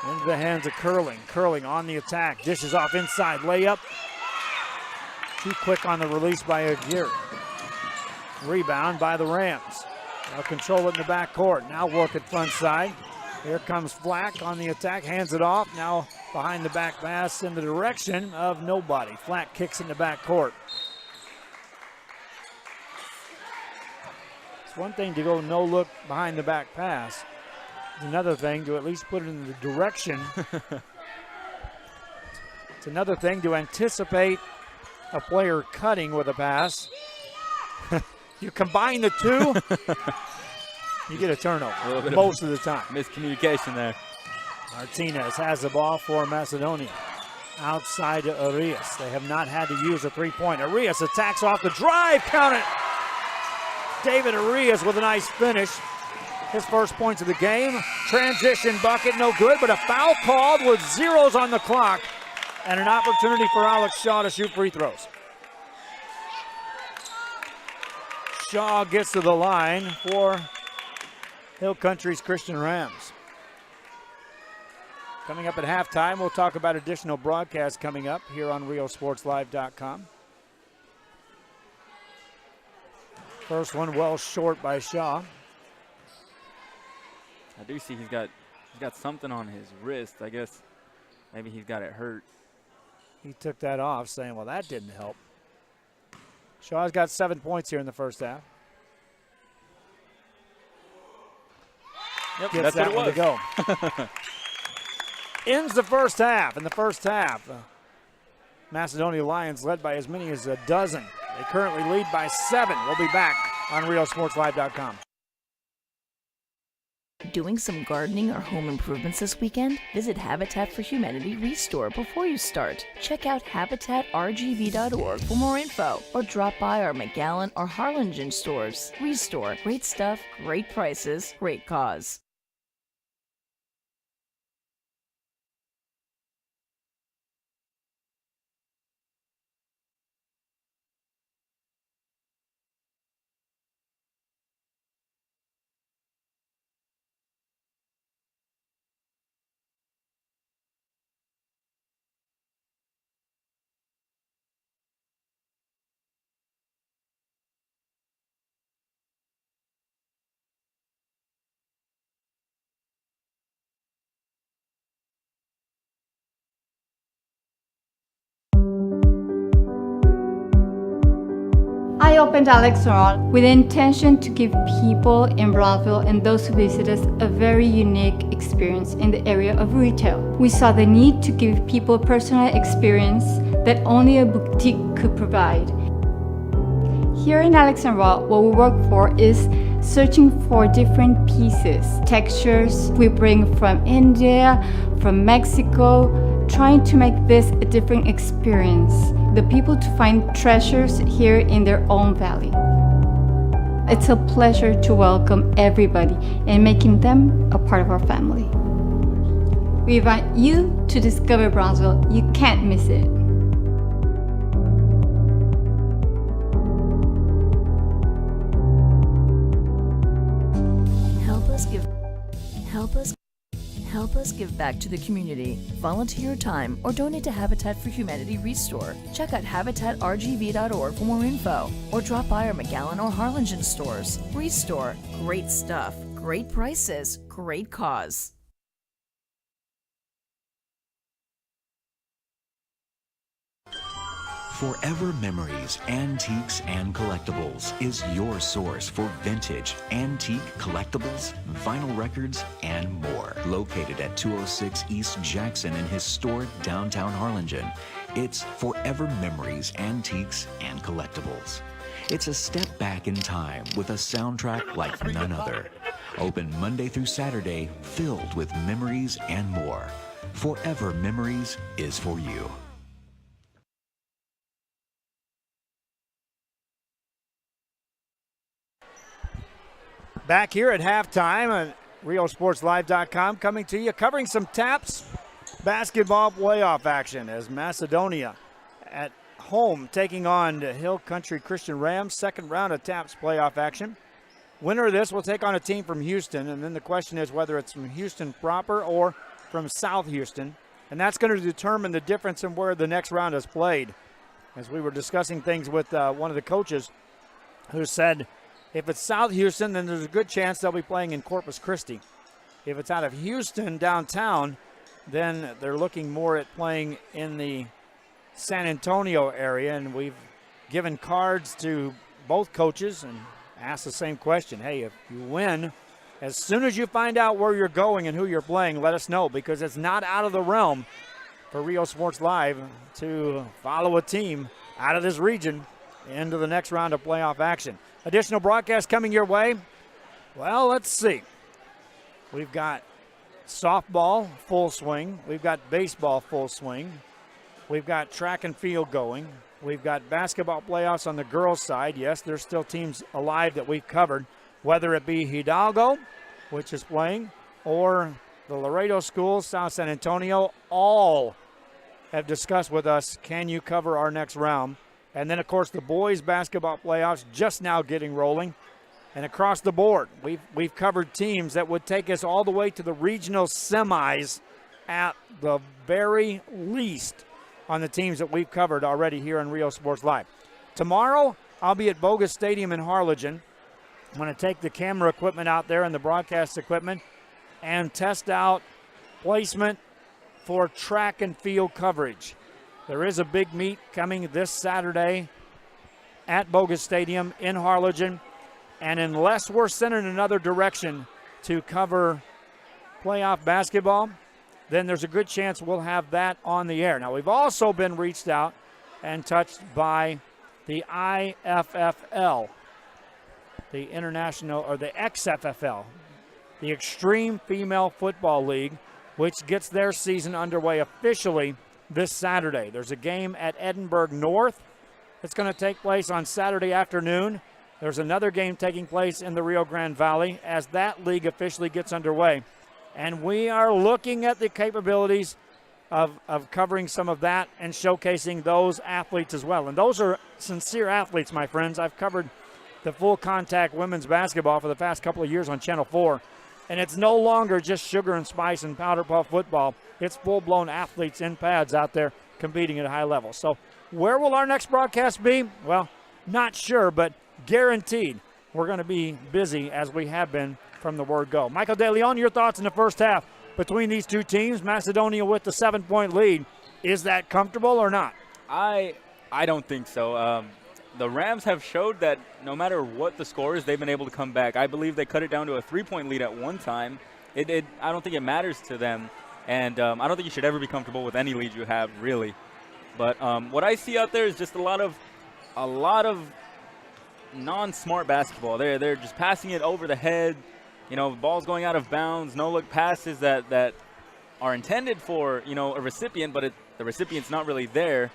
Into the hands of Curling. Curling on the attack. Dishes off inside. Layup. Too quick on the release by Aguirre. Rebound by the Rams. They'll control it in the backcourt. Now work it front side. Here comes Flack on the attack. Hands it off. Now behind the back pass in the direction of nobody. Flack kicks in the backcourt. It's one thing to go no look behind the back pass. It's another thing to at least put it in the direction. It's another thing to anticipate a player cutting with a pass. You combine the two, you get a turnover most of the time. Miscommunication there. Martinez has the ball for Macedonia. Outside to Arias. They have not had to use a three-point. Arias attacks off the drive. Count it. David Arias with a nice finish. His first points of the game. Transition bucket, no good, but a foul called with zeros on the clock and an opportunity for Alex Shaw to shoot free throws. Shaw gets to the line for Hill Country's Christian Rams. Coming up at halftime, we'll talk about additional broadcasts coming up here on RioSportsLive.com. First one well short by Shaw. I do see he's got something on his wrist. I guess maybe he's got it hurt. He took that off, saying, well, that didn't help. Shaw's got 7 points here in the first half. Yep, Gets that's that what one it to go. Ends the first half. In the first half, Macedonia Lions led by as many as a dozen. They currently lead by 7. We'll be back on RioSportsLive.com. Doing some gardening or home improvements this weekend? Visit Habitat for Humanity Restore before you start. Check out habitatrgv.org for more info, or drop by our McAllen or Harlingen stores. Restore. Great stuff, great prices, great cause. I opened Alexandra with the intention to give people in Brownsville and those who visit us a very unique experience in the area of retail. We saw the need to give people a personal experience that only a boutique could provide. Here in Alexandra, what we work for is searching for different pieces, textures we bring from India, from Mexico, trying to make this a different experience. The people to find treasures here in their own valley. It's a pleasure to welcome everybody and making them a part of our family. We invite you to discover Brownsville. You can't miss it. Help us give back to the community. Volunteer your time or donate to Habitat for Humanity Restore. Check out habitatrgv.org for more info, or drop by our McAllen or Harlingen stores. Restore. Great stuff, great prices, great cause. Forever Memories, Antiques and Collectibles is your source for vintage, antique collectibles, vinyl records, and more. Located at 206 East Jackson in historic downtown Harlingen, it's Forever Memories, Antiques and Collectibles. It's a step back in time with a soundtrack like none other. Open Monday through Saturday, filled with memories and more. Forever Memories is for you. Back here at halftime on RioSportsLive.com, coming to you, covering some TAPS basketball playoff action as Macedonia at home taking on the Hill Country Christian Rams, second round of TAPS playoff action. Winner of this will take on a team from Houston, and then the question is whether it's from Houston proper or from South Houston, and that's going to determine the difference in where the next round is played. As we were discussing things with one of the coaches who said, if it's South Houston, then there's a good chance they'll be playing in Corpus Christi. If it's out of Houston downtown, then they're looking more at playing in the San Antonio area. And we've given cards to both coaches and asked the same question. Hey, if you win, as soon as you find out where you're going and who you're playing, let us know, because it's not out of the realm for Rio Sports Live to follow a team out of this region into the next round of playoff action. Additional broadcasts coming your way. Well, let's see. We've got softball full swing. We've got baseball full swing. We've got track and field going. We've got basketball playoffs on the girls' side. Yes, there's still teams alive that we've covered, whether it be Hidalgo, which is playing, or the Laredo schools, South San Antonio. All have discussed with us, can you cover our next round? And then, of course, the boys' basketball playoffs just now getting rolling. And across the board, we've covered teams that would take us all the way to the regional semis at the very least on the teams that we've covered already here on Rio Sports Live. Tomorrow, I'll be at Bogus Stadium in Harlingen. I'm going to take the camera equipment out there and the broadcast equipment and test out placement for track and field coverage. There is a big meet coming this Saturday at Bogus Stadium in Harlingen. And unless we're sent in another direction to cover playoff basketball, then there's a good chance we'll have that on the air. Now, we've also been reached out and touched by the IFFL, the International, or the XFFL, the Extreme Female Football League, which gets their season underway officially this Saturday. There's a game at Edinburgh North that's going to take place on Saturday afternoon. There's another game taking place in the Rio Grande Valley as that league officially gets underway. And we are looking at the capabilities of covering some of that and showcasing those athletes as well. And those are sincere athletes, my friends. I've covered the full contact women's basketball for the past couple of years on Channel 4. And it's no longer just sugar and spice and powder puff football. It's full-blown athletes in pads out there competing at a high level. So where will our next broadcast be? Well, not sure, but guaranteed we're going to be busy as we have been from the word go. Michael De Leon, your thoughts in the first half between these two teams? Macedonia with the 7-point lead. Is that comfortable or not? I don't think so. The Rams have showed that no matter what the score is, they've been able to come back. I believe they cut it down to a 3-point lead at one time. I don't think it matters to them, and I don't think you should ever be comfortable with any lead you have, really. But what I see out there is just a lot of non-smart basketball. They're just passing it over the head. You know, balls going out of bounds, no-look passes that are intended for, you know, a recipient, but the recipient's not really there.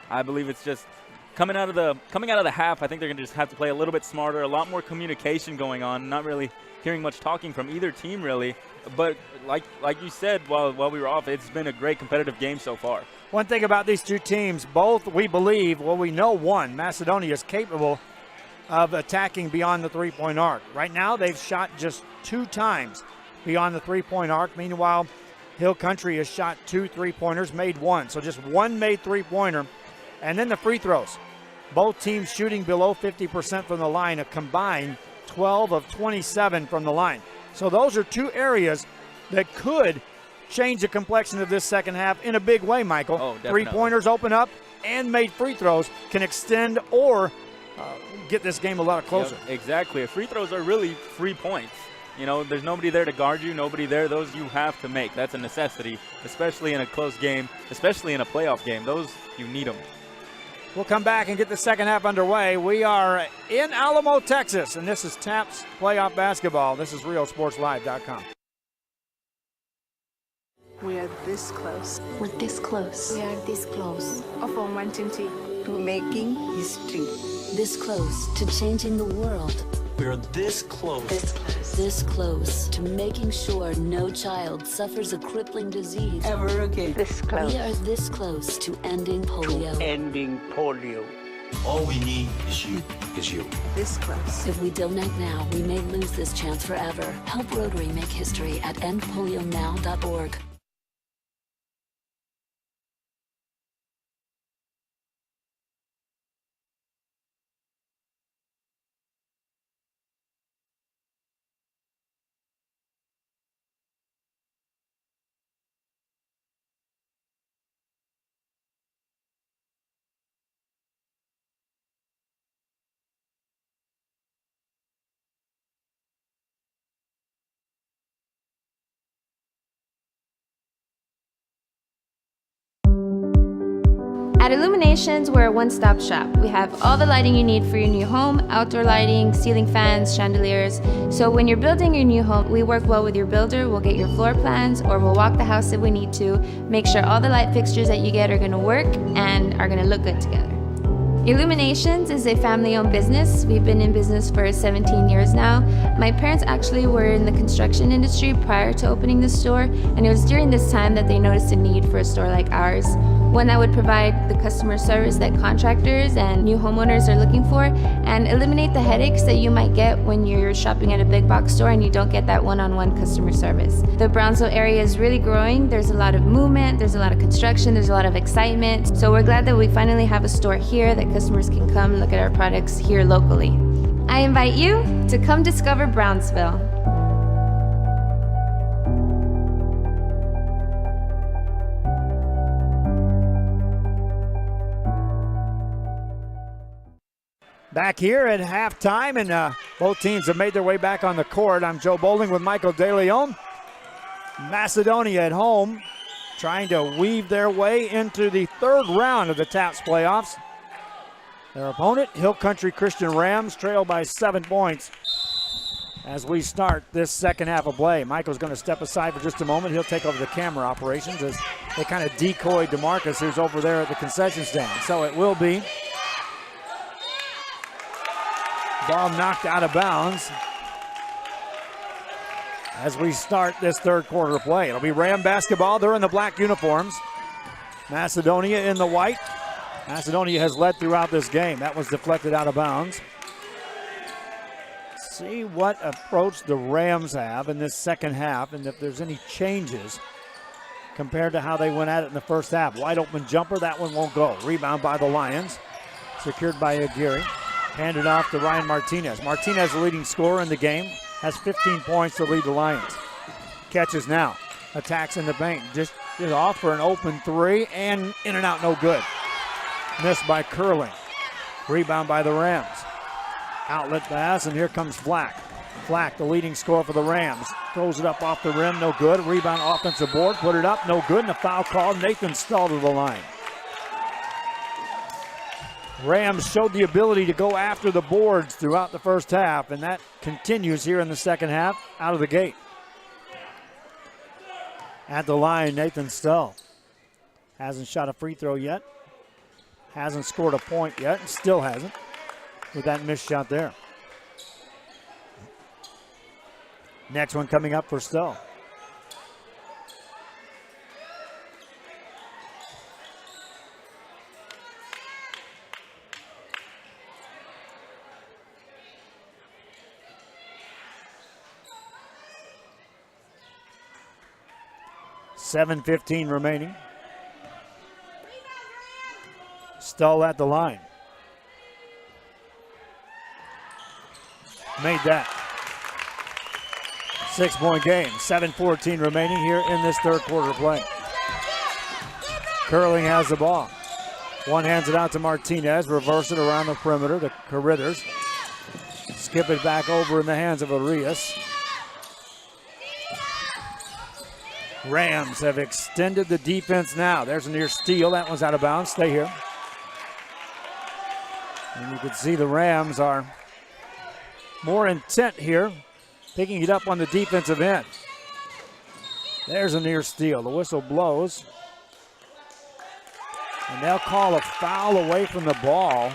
I believe it's just coming out of the half. I think they're going to just have to play a little bit smarter, a lot more communication going on. Not really hearing much talking from either team, really. But like you said while we were off, it's been a great competitive game so far. One thing about these two teams, both we believe, well, we know one, Macedonia is capable of attacking beyond the three-point arc. Right now, they've shot just 2 times beyond the three-point arc. Meanwhile, Hill Country has shot 2 3-pointers, made 1. So just 1 made three-pointer. And then the free throws. Both teams shooting below 50% from the line, a combined 12 of 27 from the line. So those are 2 areas that could change the complexion of this second half in a big way, Michael. Oh, definitely. Three-pointers open up and made free throws can extend or get this game a lot closer. Yeah, exactly. Free throws are really free points. You know, there's nobody there to guard you, nobody there. Those you have to make. That's a necessity, especially in a close game, especially in a playoff game. Those, you need them. We'll come back and get the second half underway. We are in Alamo, Texas, and this is TAPS Playoff Basketball. This is RioSportsLive.com. We are this close. We're this close. We are this close of unwanting to making history. This close to changing the world. We're this close. This close. This close to making sure no child suffers a crippling disease Ever again. This close. We are this close to ending polio. Ending polio. All we need is you. This close. If we don't act now, we may lose this chance forever. Help Rotary make history at endpolionow.org. At Illuminations, we're a one-stop shop. We have all the lighting you need for your new home, outdoor lighting, ceiling fans, chandeliers. So when you're building your new home, we work well with your builder. We'll get your floor plans, or we'll walk the house if we need to, make sure all the light fixtures that you get are gonna work and are gonna look good together. Illuminations is a family-owned business. We've been in business for 17 years now. My parents actually were in the construction industry prior to opening the store, and it was during this time that they noticed a need for a store like ours. one that would provide the customer service that contractors and new homeowners are looking for, and eliminate the headaches that you might get when you're shopping at a big box store and you don't get that one-on-one customer service. The Brownsville area is really growing. There's a lot of movement, there's a lot of construction, there's a lot of excitement. So we're glad that we finally have a store here that customers can come and look at our products here locally. I invite you to come discover Brownsville. Back here at halftime, and both teams have made their way back on the court. I'm Joe Bowling with Michael DeLeon. Macedonia at home, trying to weave their way into the third round of the TAPS playoffs. Their opponent, Hill Country Christian Rams, trail by 7 points as we start this second half of play. Michael's going to step aside for just a moment. He'll take over the camera operations as they kind of decoyed DeMarcus, who's over there at the concession stand. So it will be ball knocked out of bounds as we start this third quarter play. It'll be Ram basketball. They're in the black uniforms. Macedonia in the white. Macedonia has led throughout this game. That was deflected out of bounds. See what approach the Rams have in this second half and if there's any changes compared to how they went at it in the first half. Wide open jumper, that one won't go. Rebound by the Lions. Secured by Aguirre. Handed off to Ryan Martinez. Martinez, the leading scorer in the game, has 15 points to lead the Lions. Catches now. Attacks in the paint. Just off for an open three and in and out, no good. Missed by Curling. Rebound by the Rams. Outlet pass, and here comes Flack. Flack, the leading scorer for the Rams. Throws it up off the rim, no good. Rebound, offensive board, put it up, no good. And a foul called. Nathan Stahl to the line. Rams showed the ability to go after the boards throughout the first half, and that continues here in the second half out of the gate. At the line, Nathan Stahl. Hasn't shot a free throw yet. Hasn't scored a point yet, and still hasn't with that missed shot there. Next one coming up for Stahl. .7:15 remaining. Stahl at the line. Made that. 6-point game. 7:14 remaining here in this third quarter play. Curling has the ball. One hands it out to Martinez. Reverse it around the perimeter to Carithers. Skip it back over in the hands of Arias. Rams have extended the defense now. There's a near steal. That one's out of bounds. Stay here. And you can see the Rams are more intent here, picking it up on the defensive end. There's a near steal. The whistle blows. And they'll call a foul away from the ball.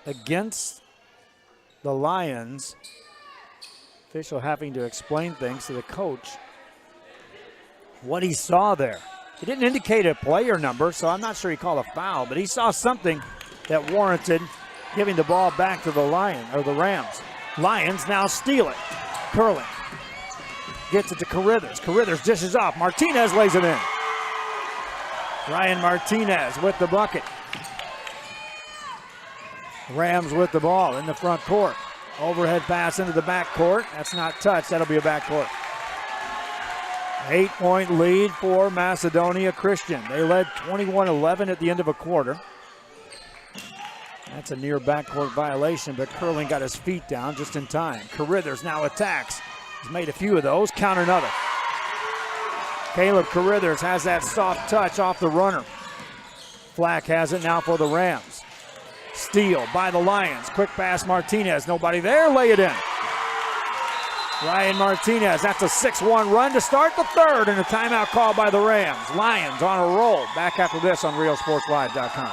Against the Lions. Official having to explain things to the coach. What he saw there. He didn't indicate a player number, so I'm not sure he called a foul, but he saw something that warranted giving the ball back to the Rams. Lions now steal it. Curling. Gets it to Carithers. Carithers dishes off. Martinez lays it in. Ryan Martinez with the bucket. Rams with the ball in the front court. Overhead pass into the back court. That's not touched. That'll be a back court. 8-point lead for Macedonia Christian. They led 21-11 at the end of a quarter. That's a near backcourt violation, but Curling got his feet down just in time. Carithers now attacks. He's made a few of those. Count another. Caleb Carithers has that soft touch off the runner. Flack has it now for the Rams. Steal by the Lions. Quick pass, Martinez. Nobody there. Lay it in. Ryan Martinez. That's a 6-1 run to start the third, and a timeout call by the Rams. Lions on a roll. Back after this on RealSportsLive.com.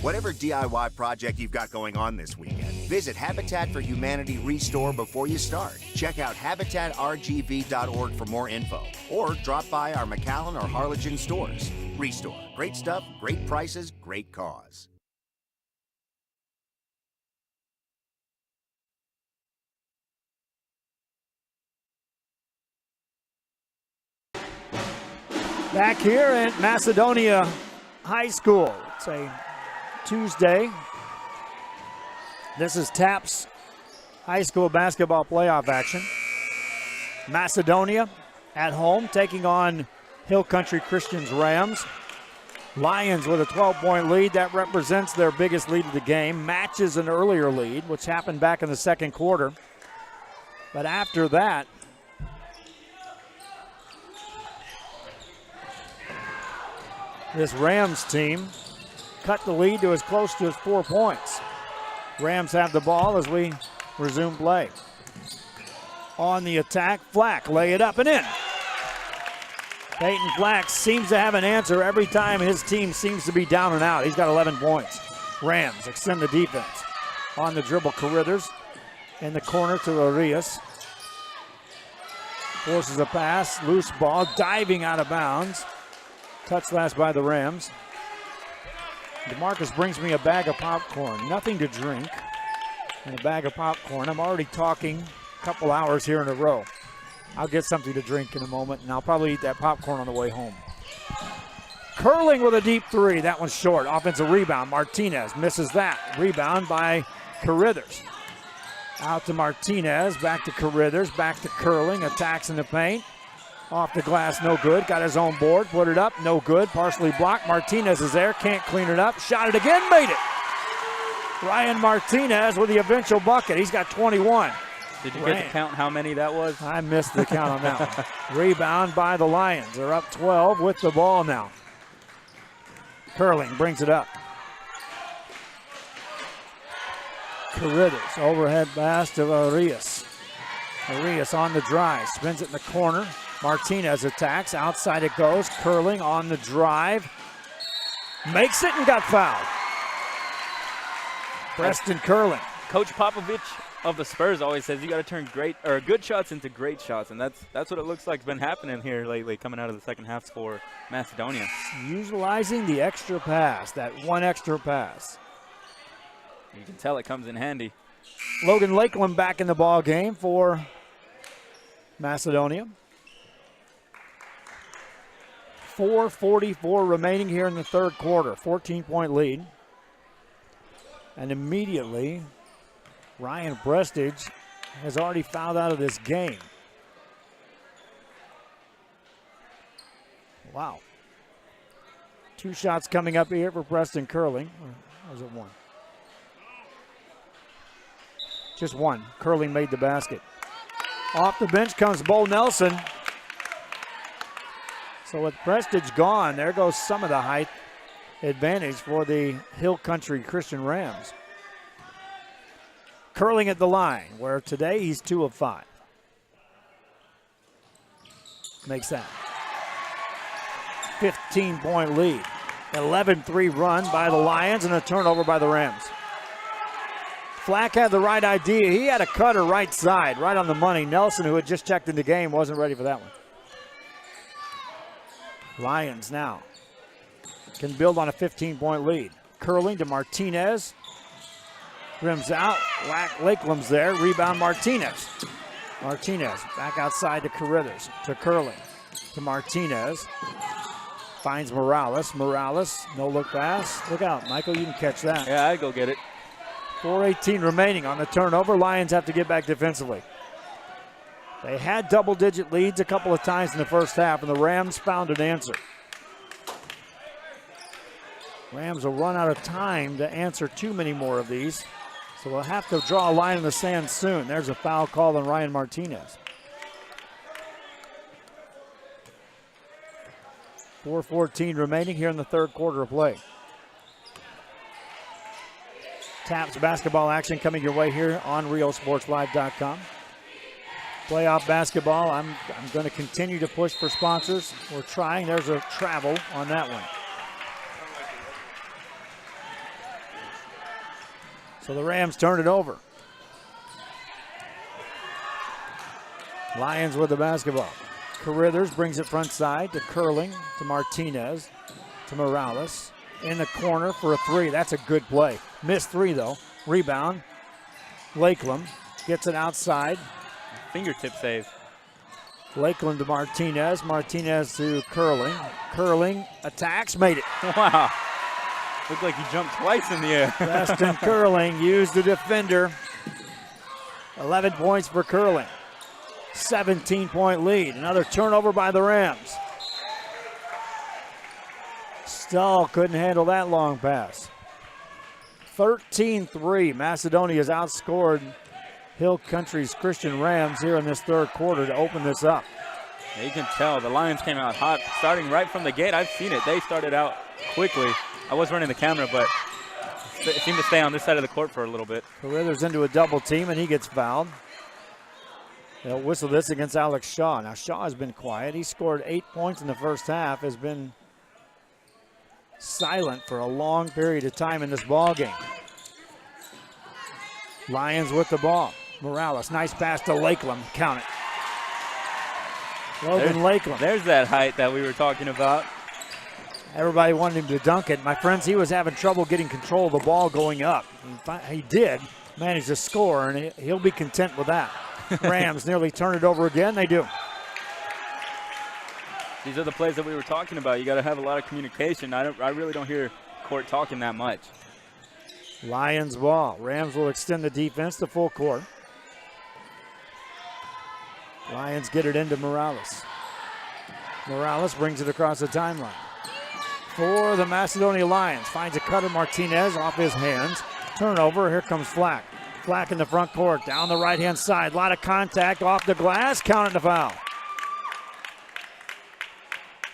Whatever DIY project you've got going on this weekend, visit Habitat for Humanity Restore before you start. Check out habitatrgv.org for more info, or drop by our McAllen or Harlingen stores. Restore. Great stuff, great prices, great cause. Back here at Macedonia High School. It's a Tuesday. This is TAPS High School basketball playoff action. Macedonia at home taking on Hill Country Christian's Rams. Lions with a 12-point lead. That represents their biggest lead of the game. Matches an earlier lead, which happened back in the second quarter. But after that, this Rams team cut the lead to as close to as 4 points. Rams have the ball as we resume play. On the attack, Flack lay it up and in. Peyton Flack seems to have an answer every time his team seems to be down and out. He's got 11 points. Rams extend the defense. On the dribble, Carruthers in the corner to Arias. Forces a pass, loose ball, diving out of bounds. Touch last by the Rams. DeMarcus brings me a bag of popcorn. Nothing to drink and a bag of popcorn. I'm already talking a couple hours here in a row. I'll get something to drink in a moment, and I'll probably eat that popcorn on the way home. Curling with a deep three. That one's short. Offensive rebound. Martinez misses that. Rebound by Carruthers. Out to Martinez. Back to Carruthers. Back to Curling. Attacks in the paint. Off the glass, no good. Got his own board, put it up, no good. Partially blocked. Martinez is there, can't clean it up. Shot it again, made it. Ryan Martinez with the eventual bucket. He's got 21. Did you get to count how many that was? I missed the count on that one. Rebound by the Lions. They're up 12 with the ball now. Curling brings it up. Carruthers, overhead pass to Arias. Arias on the drive, spins it in the corner. Martinez attacks, outside it goes. Curling on the drive. Makes it and got fouled. Preston Curling. Coach Popovich of the Spurs always says you got to turn good shots into great shots, and that's what it looks like has been happening here lately, coming out of the second half for Macedonia. Utilizing the extra pass, that one extra pass. You can tell it comes in handy. Logan Lakeland back in the ball game for Macedonia. 4:44 remaining here in the third quarter. 14-point lead. And immediately, Ryan Prestige has already fouled out of this game. Wow. 2 shots coming up here for Preston Curling. Or was it 1? Just 1. Curling made the basket. Off the bench comes Bo Nelson. So with Prestige gone, there goes some of the height advantage for the Hill Country Christian Rams. Curling at the line, where today he's 2 of 5. Makes that 15-point lead. 11-3 run by the Lions and a turnover by the Rams. Flack had the right idea. He had a cutter right side, right on the money. Nelson, who had just checked in the game, wasn't ready for that one. Lions now can build on a 15-point lead. Curling to Martinez. Rims out. Lakeland's there. Rebound Martinez. Martinez back outside to Carruthers. To Curling. To Martinez. Finds Morales. Morales, no look pass. Look out, Michael, you can catch that. Yeah, I'd go get it. 4:18 remaining on the turnover. Lions have to get back defensively. They had double-digit leads a couple of times in the first half, and the Rams found an answer. Rams will run out of time to answer too many more of these, so we'll have to draw a line in the sand soon. There's a foul call on Ryan Martinez. 4:14 remaining here in the third quarter of play. TAPS basketball action coming your way here on RioSportsLive.com. Playoff basketball, I'm going to continue to push for sponsors. We're trying. There's a travel on that one. So the Rams turn it over. Lions with the basketball. Carruthers brings it front side to Curling, to Martinez, to Morales. In the corner for a three. That's a good play. Missed three, though. Rebound. Lakeland gets it outside. Fingertip save. Lakeland to Martinez. Martinez to Curling. Curling attacks. Made it. Wow. Looked like he jumped twice in the air. Preston Curling used the defender. 11 points for Curling. 17-point lead. Another turnover by the Rams. Stull couldn't handle that long pass. 13-3. Macedonia's outscored Hill Country's Christian Rams here in this third quarter to open this up. Yeah, you can tell the Lions came out hot, starting right from the gate. I've seen it. They started out quickly. I was running the camera, but it seemed to stay on this side of the court for a little bit. Carruthers into a double team, and he gets fouled. They'll whistle this against Alex Shaw. Now, Shaw has been quiet. He scored 8 points in the first half, has been silent for a long period of time in this ball game. Lions with the ball. Morales, nice pass to Lakeland. Count it. Logan Lakeland. There's that height that we were talking about. Everybody wanted him to dunk it. My friends, he was having trouble getting control of the ball going up. He did manage to score, and he'll be content with that. Rams nearly turn it over again. They do. These are the plays that we were talking about. You got to have a lot of communication. I really don't hear Court talking that much. Lions ball. Rams will extend the defense to full court. Lions get it into Morales. Morales brings it across the timeline. For the Macedonia Lions. Finds a cut of Martinez off his hands. Turnover. Here comes Flack. Flack in the front court. Down the right-hand side. A lot of contact off the glass. Counted the foul.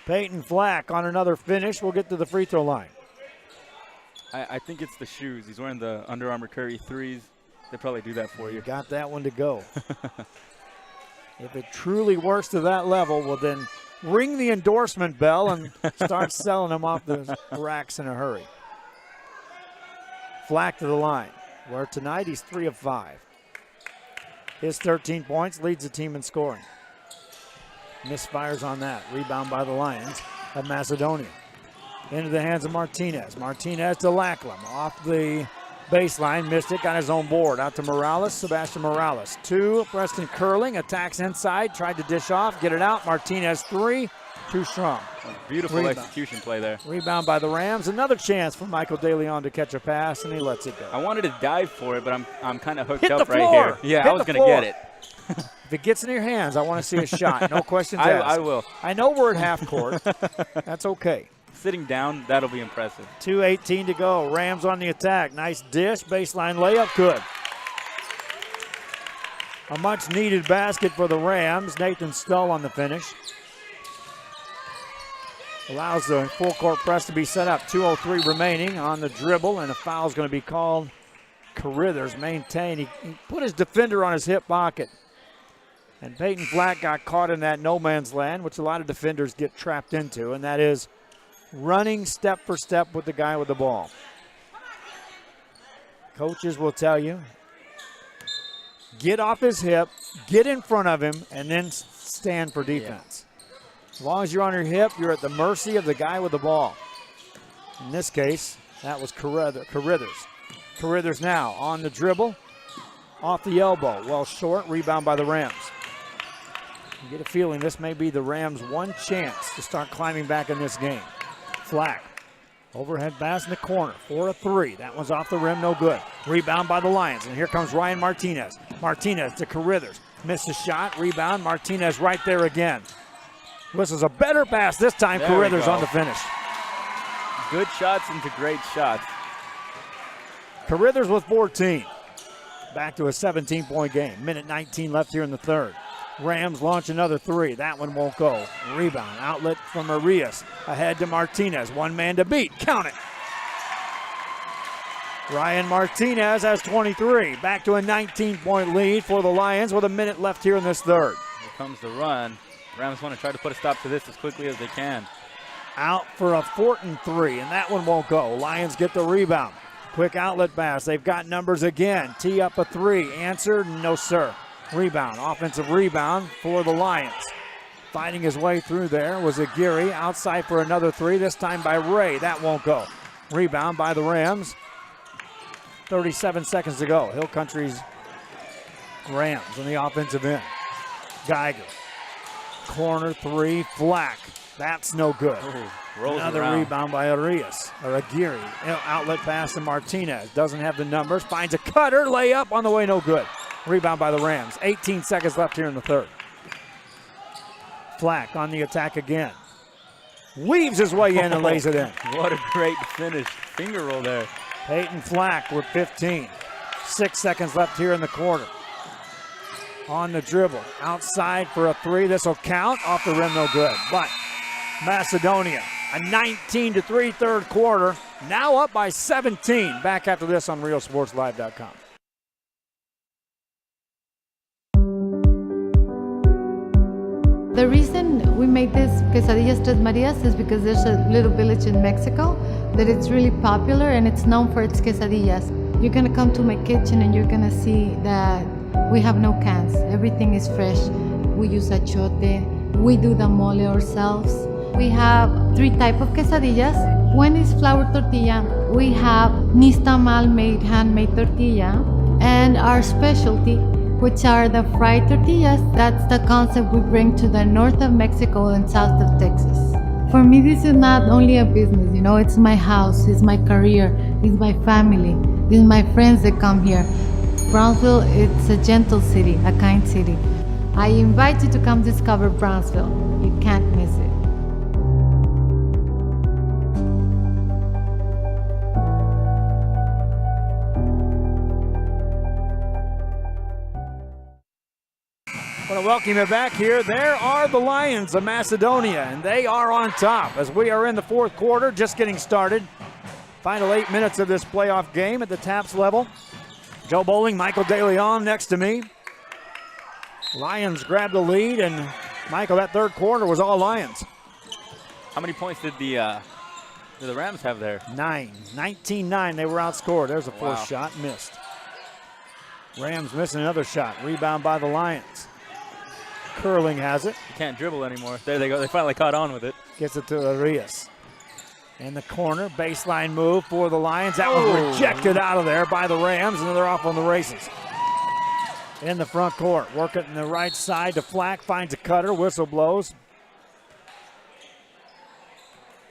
Peyton Flack on another finish. We'll get to the free throw line. I think it's the shoes. He's wearing the Under Armour Curry 3s. They probably do that for you. Got that one to go. If it truly works to that level, well then ring the endorsement bell and start selling them off the racks in a hurry. Flack to the line, where tonight he's 3 of 5. His 13 points leads the team in scoring. Misfires on that. Rebound by the Lions of Macedonia. Into the hands of Martinez. Martinez to Lacklam. Off the baseline. Missed it. Got his own board. Out to Morales. Sebastian Morales. 2. Preston Curling. Attacks inside. Tried to dish off. Get it out. Martinez 3. Too strong. Beautiful Rebound. execution play there. Rebound by the Rams. Another chance for Michael DeLeon to catch a pass, and he lets it go. I wanted to dive for it, but I'm kind of hooked Hit up the right floor. here. Yeah, Hit I was the going to get floor. it. If it gets in your hands, I want to see a shot. No questions asked. I will. I know we're at half court. That's okay. Sitting down, that'll be impressive. 2:18 to go. Rams on the attack. Nice dish. Baseline layup. Good. A much-needed basket for the Rams. Nathan Stull on the finish. Allows the full-court press to be set up. 2:03 remaining on the dribble, and a foul is going to be called. Carruthers maintained. He put his defender on his hip pocket. And Peyton Flack got caught in that no-man's land, which a lot of defenders get trapped into, and that is running step for step with the guy with the ball. Coaches will tell you, get off his hip, get in front of him, and then stand for defense. As long as you're on your hip, you're at the mercy of the guy with the ball. In this case, that was Carruthers. Carruthers now on the dribble, off the elbow, well short, rebound by the Rams. You get a feeling this may be the Rams' one chance to start climbing back in this game. Flack, overhead pass in the corner, 4-3. That one's off the rim, no good. Rebound by the Lions, and here comes Ryan Martinez. Martinez to Carruthers, missed a shot, rebound, Martinez right there again. This is a better pass this time, Carruthers on the finish. Good shots into great shots. Carruthers with 14. Back to a 17-point game. Minute 19 left here in the third. Rams launch another 3. That one won't go. Rebound, outlet from Arias. Ahead to Martinez. One man to beat. Count it. Ryan Martinez has 23. Back to a 19-point lead for the Lions with a minute left here in this third. Here comes the run. Rams want to try to put a stop to this as quickly as they can. Out for a 4th and 3, and that one won't go. Lions get the rebound. Quick outlet pass. They've got numbers again. Tee up a three. Answer, no sir. Rebound. Offensive rebound for the Lions. Fighting his way through there was Aguirre. Outside for another three, this time by Ray. That won't go. Rebound by the Rams. 37 seconds to go. Hill Country's Rams on the offensive end. Geiger. Corner three, Flack. That's no good. Another rebound by Arias, or Aguirre. Outlet pass to Martinez. Doesn't have the numbers. Finds a cutter. Layup on the way, no good. Rebound by the Rams. 18 seconds left here in the third. Flack on the attack again. Weaves his way in and lays it in. What a great finish. Finger roll there. Peyton Flack with 15. 6 seconds left here in the quarter. On the dribble. Outside for a three. This will count. Off the rim, no good. But Macedonia, a 19-3 third quarter. Now up by 17. Back after this on RealSportsLive.com. The reason we made this quesadillas Tres Marias is because there's a little village in Mexico that it's really popular and it's known for its quesadillas. You're gonna come to my kitchen and you're gonna see that we have no cans. Everything is fresh. We use achote. We do the mole ourselves. We have 3 types of quesadillas. One is flour tortilla. We have nixtamal made handmade tortilla, and our specialty, which are the fried tortillas. That's the concept we bring to the north of Mexico and south of Texas. For me, this is not only a business, you know, it's my house, it's my career, it's my family, it's my friends that come here. Brownsville, it's a gentle city, a kind city. I invite you to come discover Brownsville. You can't miss it. I want to welcome you back here. There are the Lions of Macedonia, and they are on top as we are in the fourth quarter, just getting started. Final 8 minutes of this playoff game at the TAPS level. Joe Bowling, Michael DeLeon next to me. Lions grab the lead, and Michael, that third quarter was all Lions. How many points did the Rams have there? 9. 19-9, they were outscored. There's a fourth shot, missed. Rams missing another shot. Rebound by the Lions. Curling has it. You can't dribble anymore. There they go. They finally caught on with it. Gets it to Arias. In the corner, baseline move for the Lions. That was rejected out of there by the Rams, and they're off on the races. In the front court, working in the right side to Flack, finds a cutter, whistle blows.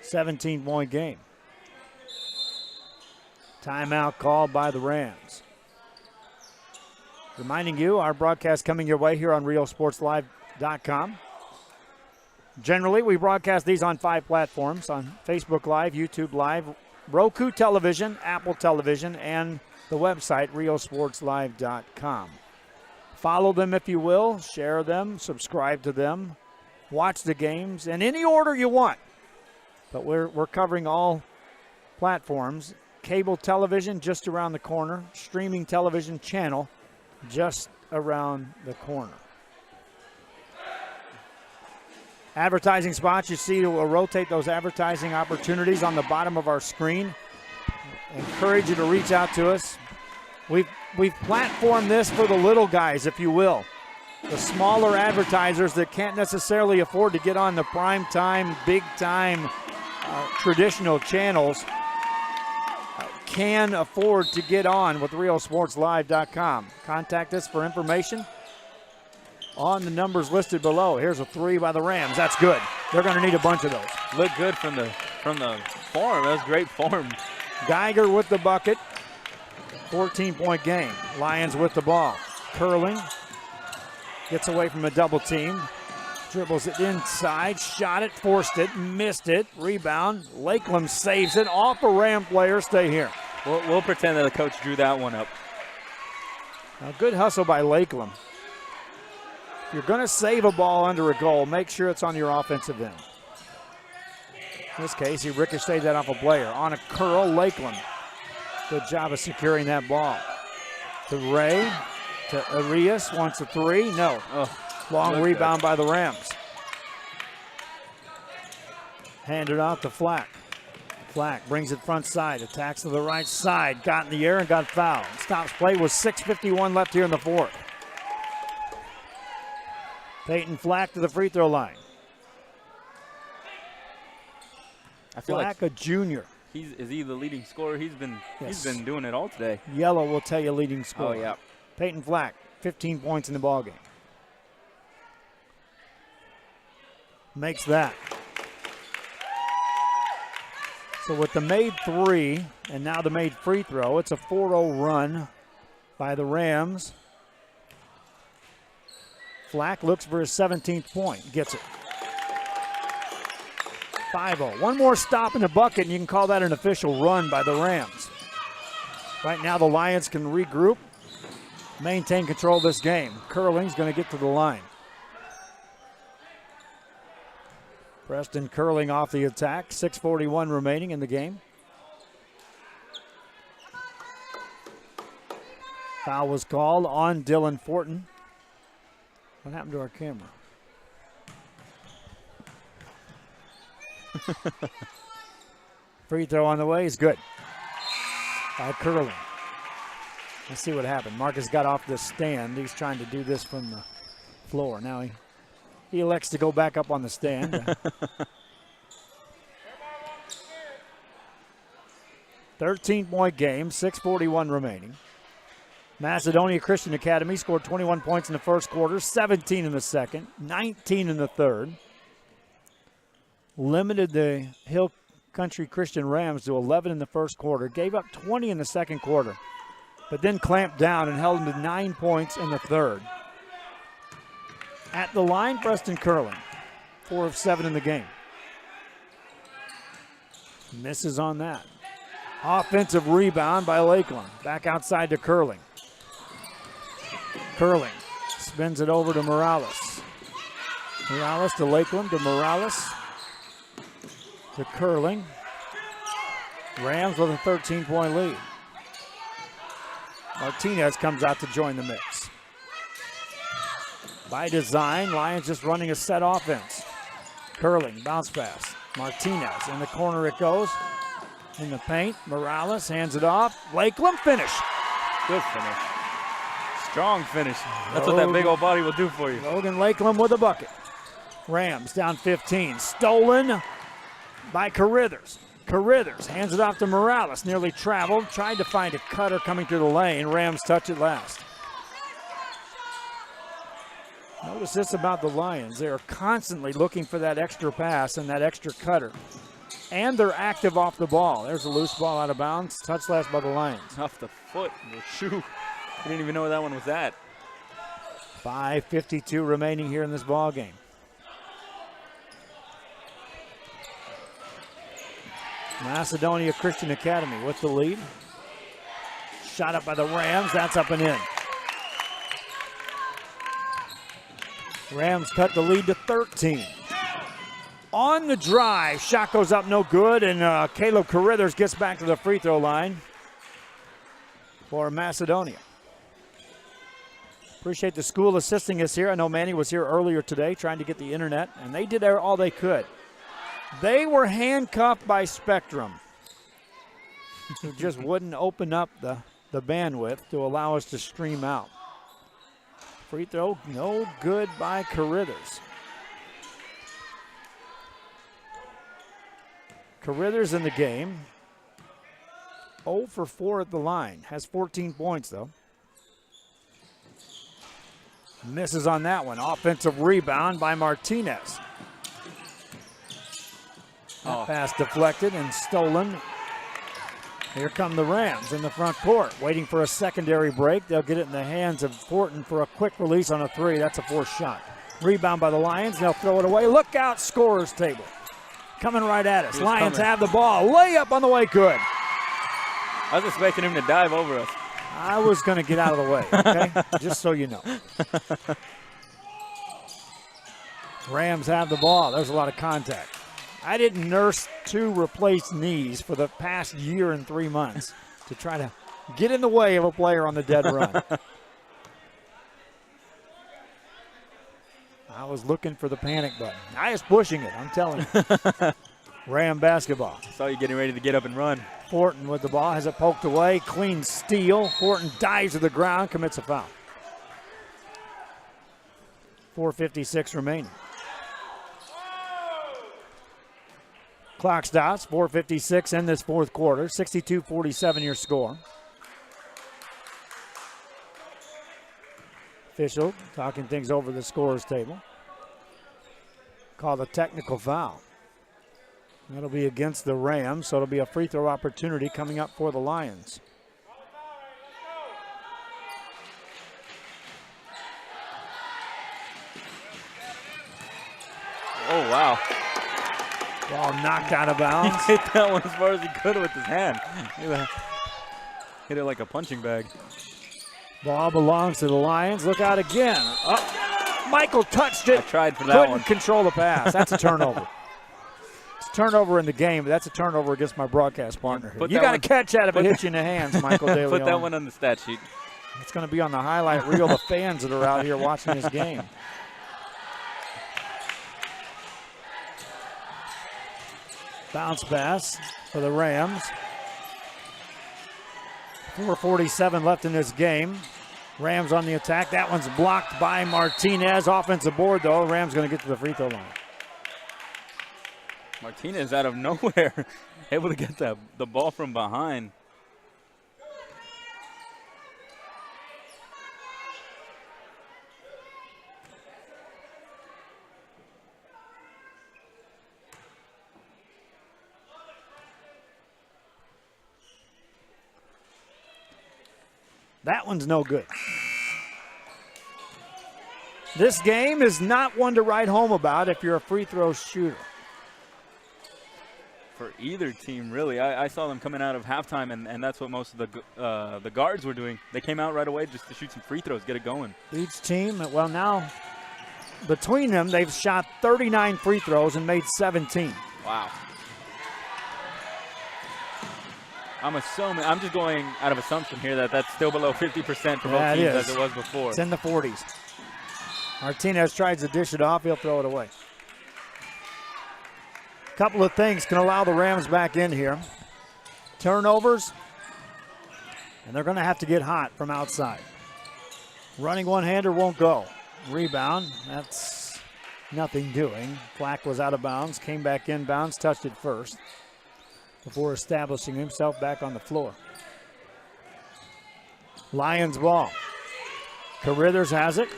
17-point game. Timeout called by the Rams. Reminding you, our broadcast coming your way here on RealSportsLive.com. Generally, we broadcast these on 5 platforms, on Facebook Live, YouTube Live, Roku Television, Apple Television, and the website, RealSportsLive.com. Follow them if you will, share them, subscribe to them, watch the games in any order you want. But we're covering all platforms. Cable television just around the corner, streaming television channel just around the corner. Advertising spots, you see, we'll rotate those advertising opportunities on the bottom of our screen. Encourage you to reach out to us. We've platformed this for the little guys, if you will. The smaller advertisers that can't necessarily afford to get on the prime time, big time, traditional channels can afford to get on with RealSportsLive.com. Contact us for information on the numbers listed below. Here's a three by the Rams. That's good. They're going to need a bunch of those. Look good from the form. That was great form. Geiger with the bucket. 14-point game. Lions with the ball. Curling. Gets away from a double team. Dribbles it inside. Shot it. Forced it. Missed it. Rebound. Lakeland saves it. Off a Ram player. Stay here. We'll pretend that the coach drew that one up. A good hustle by Lakeland. If you're going to save a ball under a goal, make sure it's on your offensive end. In this case, he ricocheted that off a player. On a curl, Lakeland. Good job of securing that ball. To Ray. To Arias. Wants a three. No. Long rebound by the Rams. Handed off to Flack. Flack brings it front side, attacks to the right side, got in the air and got fouled. Stops play with 6:51 left here in the fourth. Peyton Flack to the free throw line. I feel Flack, like a junior. is he the leading scorer? He's been doing it all today. Yellow will tell you leading scorer. Oh, yeah. Peyton Flack, 15 points in the ballgame. Makes that. So with the made three and now the made free throw, it's a 4-0 run by the Rams. Flack looks for his 17th point, gets it. 5-0. One more stop in the bucket, and you can call that an official run by the Rams. Right now, the Lions can regroup, maintain control of this game. Curling's going to get to the line. Preston Curling off the attack. 6:41 remaining in the game. Foul was called on Dylan Fortin. What happened to our camera? Free throw on the way is good by Curling. Let's see what happened. Marcus got off the stand. He's trying to do this from the floor. Now he elects to go back up on the stand. 13-point game, 6:41 remaining. Macedonia Christian Academy scored 21 points in the first quarter, 17 in the second, 19 in the third. Limited the Hill Country Christian Rams to 11 in the first quarter, gave up 20 in the second quarter, but then clamped down and held them to 9 points in the third. At the line, Preston Curling, 4 of 7 in the game. Misses on that. Offensive rebound by Lakeland. Back outside to Curling. Curling spins it over to Morales. Morales to Lakeland to Morales. To Curling. Rams with a 13-point lead. Martinez comes out to join the mix. By design, Lions just running a set offense. Curling, bounce pass. Martinez, in the corner it goes. In the paint, Morales hands it off. Lakeland finish. Good finish. Strong finish. That's what that big old body will do for you. Logan Lakeland with a bucket. Rams down 15. Stolen by Carithers. Carithers hands it off to Morales. Nearly traveled. Tried to find a cutter coming through the lane. Rams touch it last. Notice this about the Lions. They are constantly looking for that extra pass and that extra cutter. And they're active off the ball. There's a loose ball out of bounds. Touch last by the Lions. Off the foot, the shoe. I didn't even know where that one was at. 5:52 remaining here in this ball game. Macedonia Christian Academy with the lead. Shot up by the Rams. That's up and in. Rams cut the lead to 13. On the drive, shot goes up, no good, and Caleb Carithers gets back to the free throw line for Macedonia. Appreciate the school assisting us here. I know Manny was here earlier today trying to get the internet, and they did all they could. They were handcuffed by Spectrum, who just wouldn't open up the bandwidth to allow us to stream out. Free throw, no good by Carithers. Carithers in the game. 0 for 4 at the line. Has 14 points, though. Misses on that one. Offensive rebound by Martinez. That pass deflected and stolen. Here come the Rams in the front court, waiting for a secondary break. They'll get it in the hands of Fortin for a quick release on a three. That's a forced shot. Rebound by the Lions. They'll throw it away. Look out, scorer's table. Coming right at us. Lions have the ball. Layup on the way, good. I was expecting him to dive over us. I was going to get out of the way, okay? Just so you know. Rams have the ball. There's a lot of contact. I didn't nurse 2 replaced knees for the past year and 3 months to try to get in the way of a player on the dead run. I was looking for the panic button. I was pushing it, I'm telling you. Ram basketball. Saw you getting ready to get up and run. Fortin with the ball, has it poked away. Clean steal. Fortin dives to the ground, commits a foul. 4:56 remaining. Clock stops, 4:56 in this fourth quarter. 62-47 your score. Official talking things over the scorer's table. Called a technical foul. That'll be against the Rams, so it'll be a free throw opportunity coming up for the Lions. Oh, wow. Ball knocked out of bounds. He hit that one as far as he could with his hand. Hit it like a punching bag. Ball belongs to the Lions. Look out again. Oh, Michael touched it. I tried for that Couldn't one. Control the pass. That's a turnover. It's a turnover in the game, but that's a turnover against my broadcast partner here. You got to catch that if it hits you in the hands, Michael De Leon. Put that one on the stat sheet. It's going to be on the highlight reel, the fans that are out here watching this game. Bounce pass for the Rams. 4:47 left in this game. Rams on the attack. That one's blocked by Martinez. Offensive board, though. Rams going to get to the free throw line. Martinez out of nowhere, able to get the ball from behind. That one's no good. This game is not one to write home about if you're a free throw shooter. For either team, really. I saw them coming out of halftime, and that's what most of the guards were doing. They came out right away just to shoot some free throws, get it going. Each team, well, now between them, they've shot 39 free throws and made 17. Wow. I'm just going out of assumption here that that's still below 50% for both teams as it was before. It's in the 40s. Martinez tries to dish it off. He'll throw it away. Couple of things can allow the Rams back in here. Turnovers, and they're going to have to get hot from outside. Running one-hander won't go. Rebound, that's nothing doing. Flack was out of bounds, came back in bounds, touched it first before establishing himself back on the floor. Lions ball. Carruthers has it.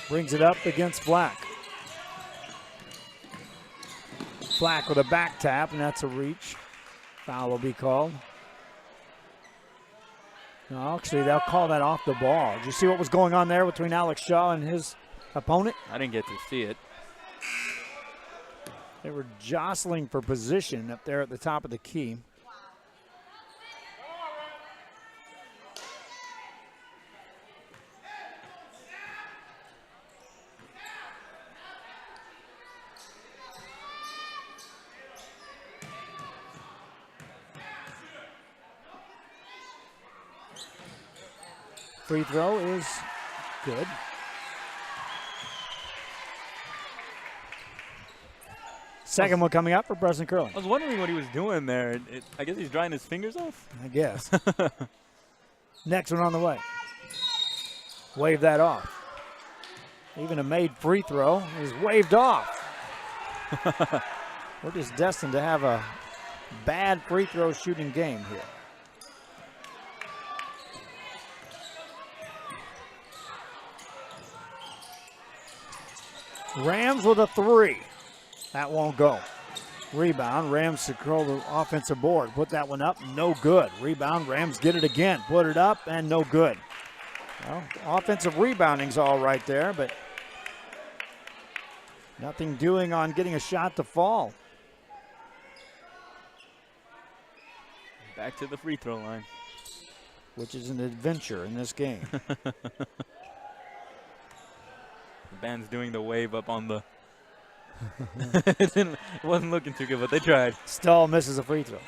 Brings it up against Flack. Flack with a back tap, and that's a reach. Foul will be called. No, actually, they'll call that off the ball. Did you see what was going on there between Alex Shaw and his opponent? I didn't get to see it. They were jostling for position up there at the top of the key. Free throw is good. Second one coming up for Preston Curling. I was wondering what he was doing there. I guess he's drying his fingers off? I guess. Next one on the way. Wave that off. Even a made free throw is waved off. We're just destined to have a bad free throw shooting game here. Rams with a three. That won't go. Rebound. Rams control the offensive board. Put that one up. No good. Rebound. Rams get it again. Put it up and no good. Well, offensive rebounding's all right there, but nothing doing on getting a shot to fall. Back to the free throw line. Which is an adventure in this game. The band's doing the wave up on the... It wasn't looking too good, but they tried. Stull misses a free throw.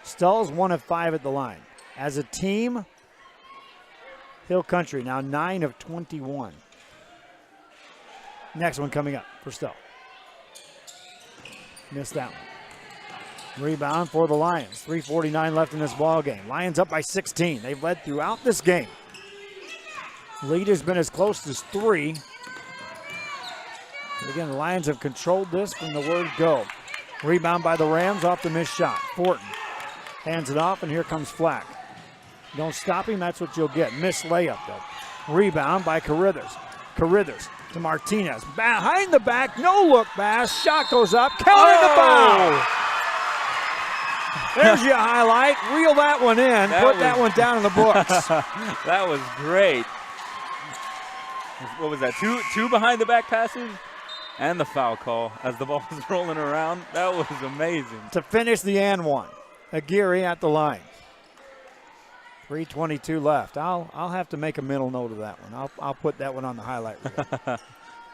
Stull's 1 of 5 at the line. As a team, Hill Country now 9 of 21. Next one coming up for Stull. Missed that one. Rebound for the Lions. 3:49 left in this ball game. Lions up by 16. They've led throughout this game. Lead has been as close as 3. And again, the Lions have controlled this from the word go. Rebound by the Rams off the missed shot. Fortin hands it off, and here comes Flack. Don't stop him, that's what you'll get. Missed layup, though. Rebound by Carithers. Carithers to Martinez. Behind the back, no look pass. Shot goes up, counted the foul. There's your highlight. Reel that one in. Put that one down in the books. That was great. What was that? Two behind the back passes? And the foul call as the ball was rolling around. That was amazing. To finish the and one. Aguirre at the line. 3:22 left. I'll have to make a mental note of that one. I'll put that one on the highlight reel.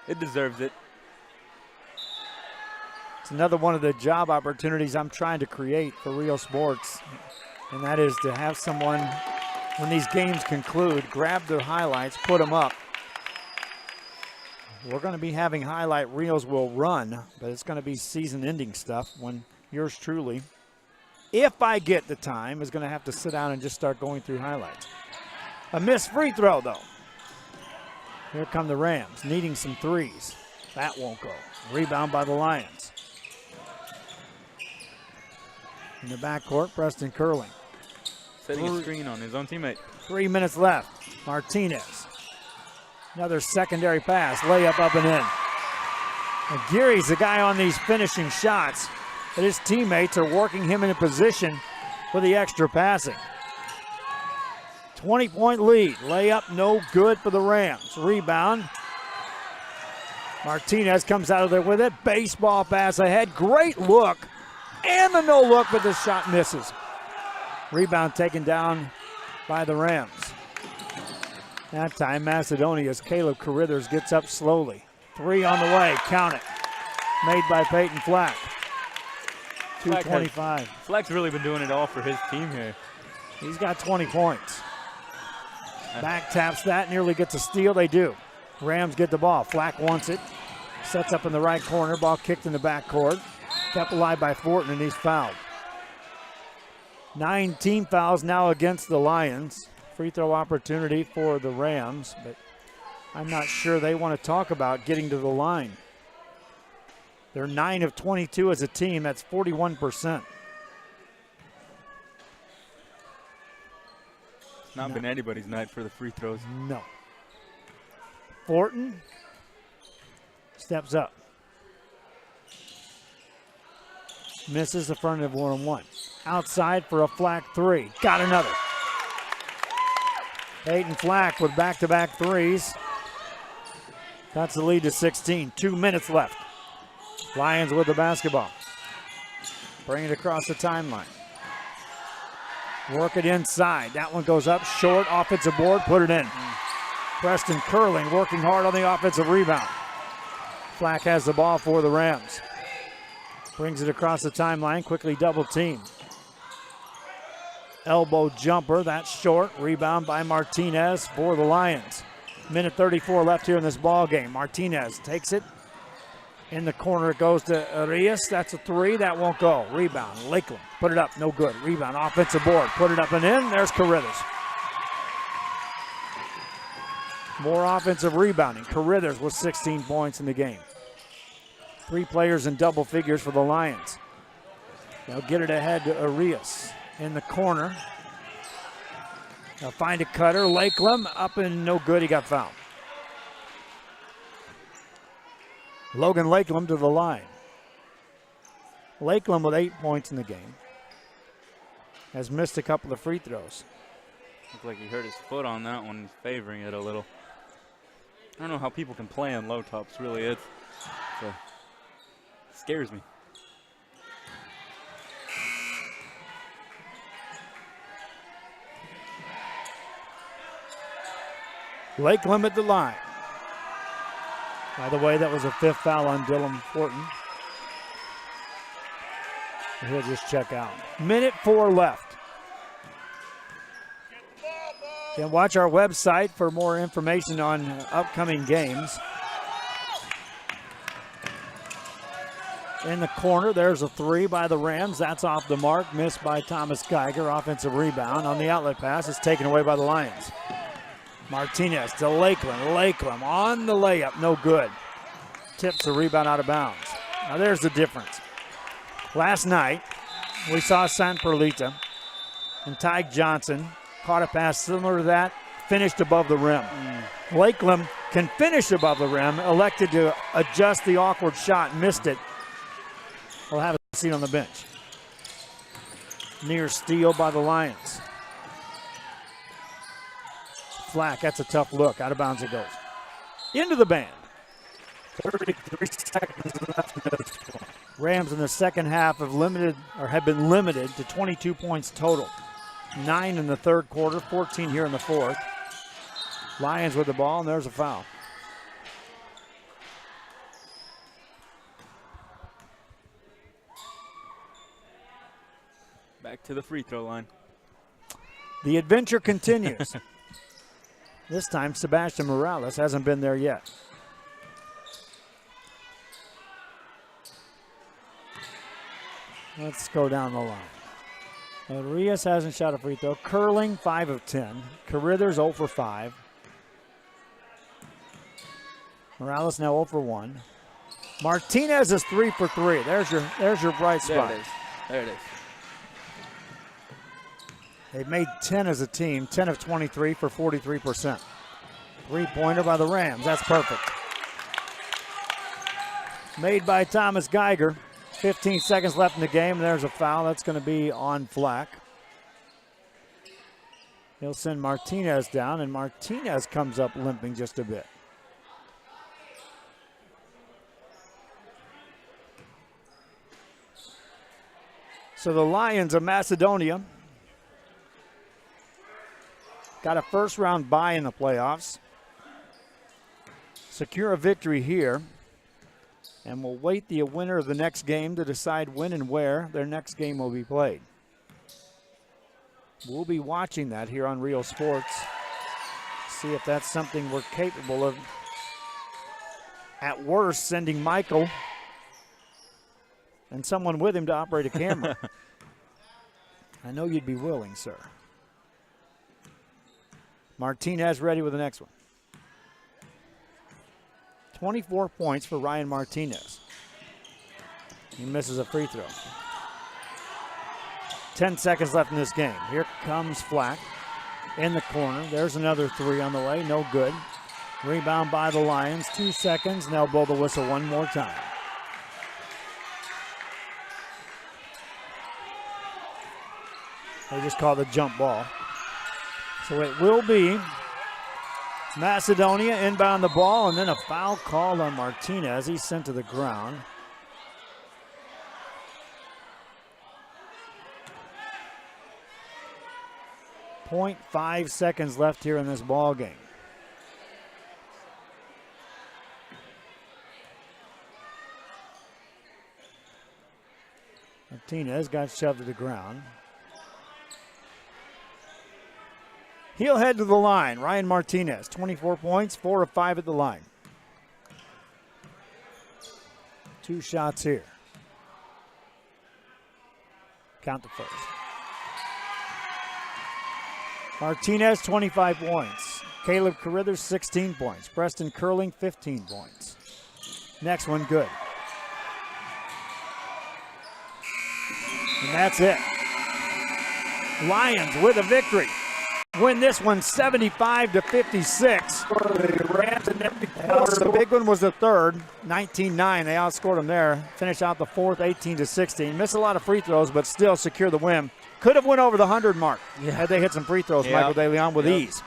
It deserves it. It's another one of the job opportunities I'm trying to create for Real Sports, and that is to have someone, when these games conclude, grab their highlights, put them up. We're going to be having highlight reels will run, but it's going to be season-ending stuff when yours truly, if I get the time, is going to have to sit down and just start going through highlights. A missed free throw, though. Here come the Rams, needing some threes. That won't go. Rebound by the Lions. In the backcourt, Preston Curling. Setting a screen on his own teammate. 3 minutes left. Martinez. Another secondary pass. Layup up and in. Aguirre's the guy on these finishing shots, but his teammates are working him in a position for the extra passing. 20-point lead. Layup no good for the Rams. Rebound. Martinez comes out of there with it. Baseball pass ahead. Great look. And the no look, but the shot misses. Rebound taken down by the Rams. That time, Macedonia's Caleb Carithers gets up slowly. 3 on the way. Count it. Made by Peyton Flack. 2:25. Flack's really been doing it all for his team here. He's got 20 points. Back taps that, nearly gets a steal. They do. Rams get the ball. Flack wants it. Sets up in the right corner. Ball kicked in the backcourt. Kept alive by Fortin, and he's fouled. 9 team fouls now against the Lions. Free throw opportunity for the Rams, but I'm not sure they want to talk about getting to the line. They're 9 of 22 as a team. That's 41%. It's not been anybody's night for the free throws. No. Fortin steps up. Misses affirmative 1-on-1. Outside for a Flack 3. Got another. Peyton Flack with back-to-back threes. That's the lead to 16. 2 minutes left. Lions with the basketball. Bring it across the timeline. Work it inside. That one goes up short. Offensive board. Put it in. Preston Curling working hard on the offensive rebound. Flack has the ball for the Rams. Brings it across the timeline. Quickly double team. Elbow jumper. That's short. Rebound by Martinez for the Lions. Minute 34 left here in this ball game. Martinez takes it. In the corner it goes to Arias. That's a 3. That won't go. Rebound. Lakeland. Put it up. No good. Rebound. Offensive board. Put it up and in. There's Carithers. More offensive rebounding. Carithers with 16 points in the game. 3 players in double figures for the Lions. They'll get it ahead to Arias in the corner. They'll find a cutter. Lakeland up and no good. He got fouled. Logan Lakeland to the line. Lakeland with 8 points in the game. Has missed a couple of free throws. Looked like he hurt his foot on that one, favoring it a little. I don't know how people can play on low tops, really. It scares me. Lakeland at the line. By the way, that was a 5th foul on Dylan Fortin. He'll just check out. Minute 4 left. You can watch our website for more information on upcoming games. In the corner, there's a three by the Rams. That's off the mark. Missed by Thomas Geiger. Offensive rebound on the outlet pass. It's taken away by the Lions. Martinez to Lakeland. Lakeland on the layup. No good. Tips the rebound out of bounds. Now there's the difference. Last night, we saw San Perlita and Ty Johnson caught a pass similar to that, finished above the rim. Lakeland can finish above the rim, elected to adjust the awkward shot, missed it. We'll have a seat on the bench. Near steal by the Lions. Flack, that's a tough look. Out of bounds it goes. Into the band. 33 seconds left. Rams in the second half have been limited to 22 points total. 9 in the third quarter, 14 here in the fourth. Lions with the ball, and there's a foul. Back to the free throw line. The adventure continues. This time, Sebastian Morales hasn't been there yet. Let's go down the line. Arias hasn't shot a free throw. Curling, 5 of 10. Carithers, 0 for 5. Morales now 0 for 1. Martinez is 3 for 3. There's your bright spot. There it is. There it is. They've made 10 as a team, 10 of 23 for 43%. Three-pointer by the Rams. That's perfect. Made by Thomas Geiger. 15 seconds left in the game. There's a foul. That's going to be on Flack. He'll send Martinez down, and Martinez comes up limping just a bit. So the Lions of Macedonia got a first-round bye in the playoffs. Secure a victory here. And we'll wait the winner of the next game to decide when and where their next game will be played. We'll be watching that here on Real Sports. See if that's something we're capable of. At worst, sending Michael and someone with him to operate a camera. I know you'd be willing, sir. Martinez ready with the next one. 24 points for Ryan Martinez. He misses a free throw. 10 seconds left in this game. Here comes Flack in the corner. There's another three on the way. No good. Rebound by the Lions. 2 seconds, and they'll blow the whistle one more time. They just call the jump ball. So it will be Macedonia inbound the ball, and then a foul called on Martinez. He's sent to the ground. .5 seconds left here in this ball game. Martinez got shoved to the ground. He'll head to the line. Ryan Martinez, 24 points, 4 of 5 at the line. 2 shots here. Count the first. Martinez, 25 points. Caleb Carithers, 16 points. Preston Curling, 15 points. Next one, good. And that's it. Lions with a victory. Win this one 75-56. The big one was the third, 19-9. They outscored them there. Finish out the fourth, 18-16. Missed a lot of free throws, but still secure the win. Could have went over the 100 mark had they hit some free throws, Michael De Leon, with ease.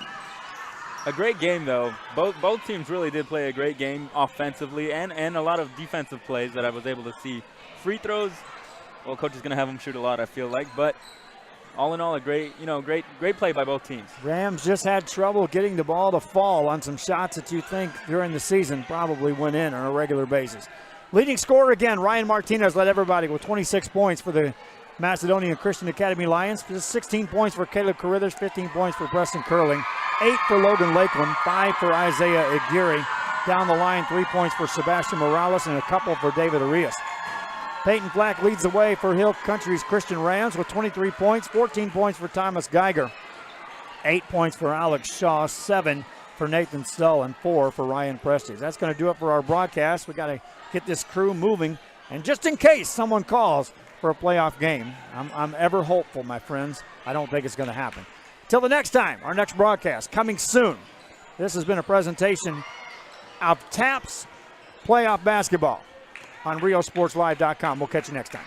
A great game, though. Both teams really did play a great game offensively and a lot of defensive plays that I was able to see. Free throws, well, coach is going to have them shoot a lot, I feel like, but all in all, a great play by both teams. Rams just had trouble getting the ball to fall on some shots that you think during the season probably went in on a regular basis. Leading scorer again, Ryan Martinez led everybody with 26 points for the Macedonian Christian Academy Lions. Just 16 points for Caleb Carithers, 15 points for Preston Curling, 8 for Logan Lakeland, 5 for Isaiah Aguirre. Down the line, 3 points for Sebastian Morales and a couple for David Arias. Peyton Flack leads the way for Hill Country's Christian Rams with 23 points, 14 points for Thomas Geiger, 8 points for Alex Shaw, 7 for Nathan Stull, and 4 for Ryan Prestige. That's going to do it for our broadcast. We got to get this crew moving. And just in case someone calls for a playoff game, I'm ever hopeful, my friends. I don't think it's going to happen. Till the next time, our next broadcast coming soon. This has been a presentation of TAPS Playoff Basketball on RioSportsLive.com. We'll catch you next time.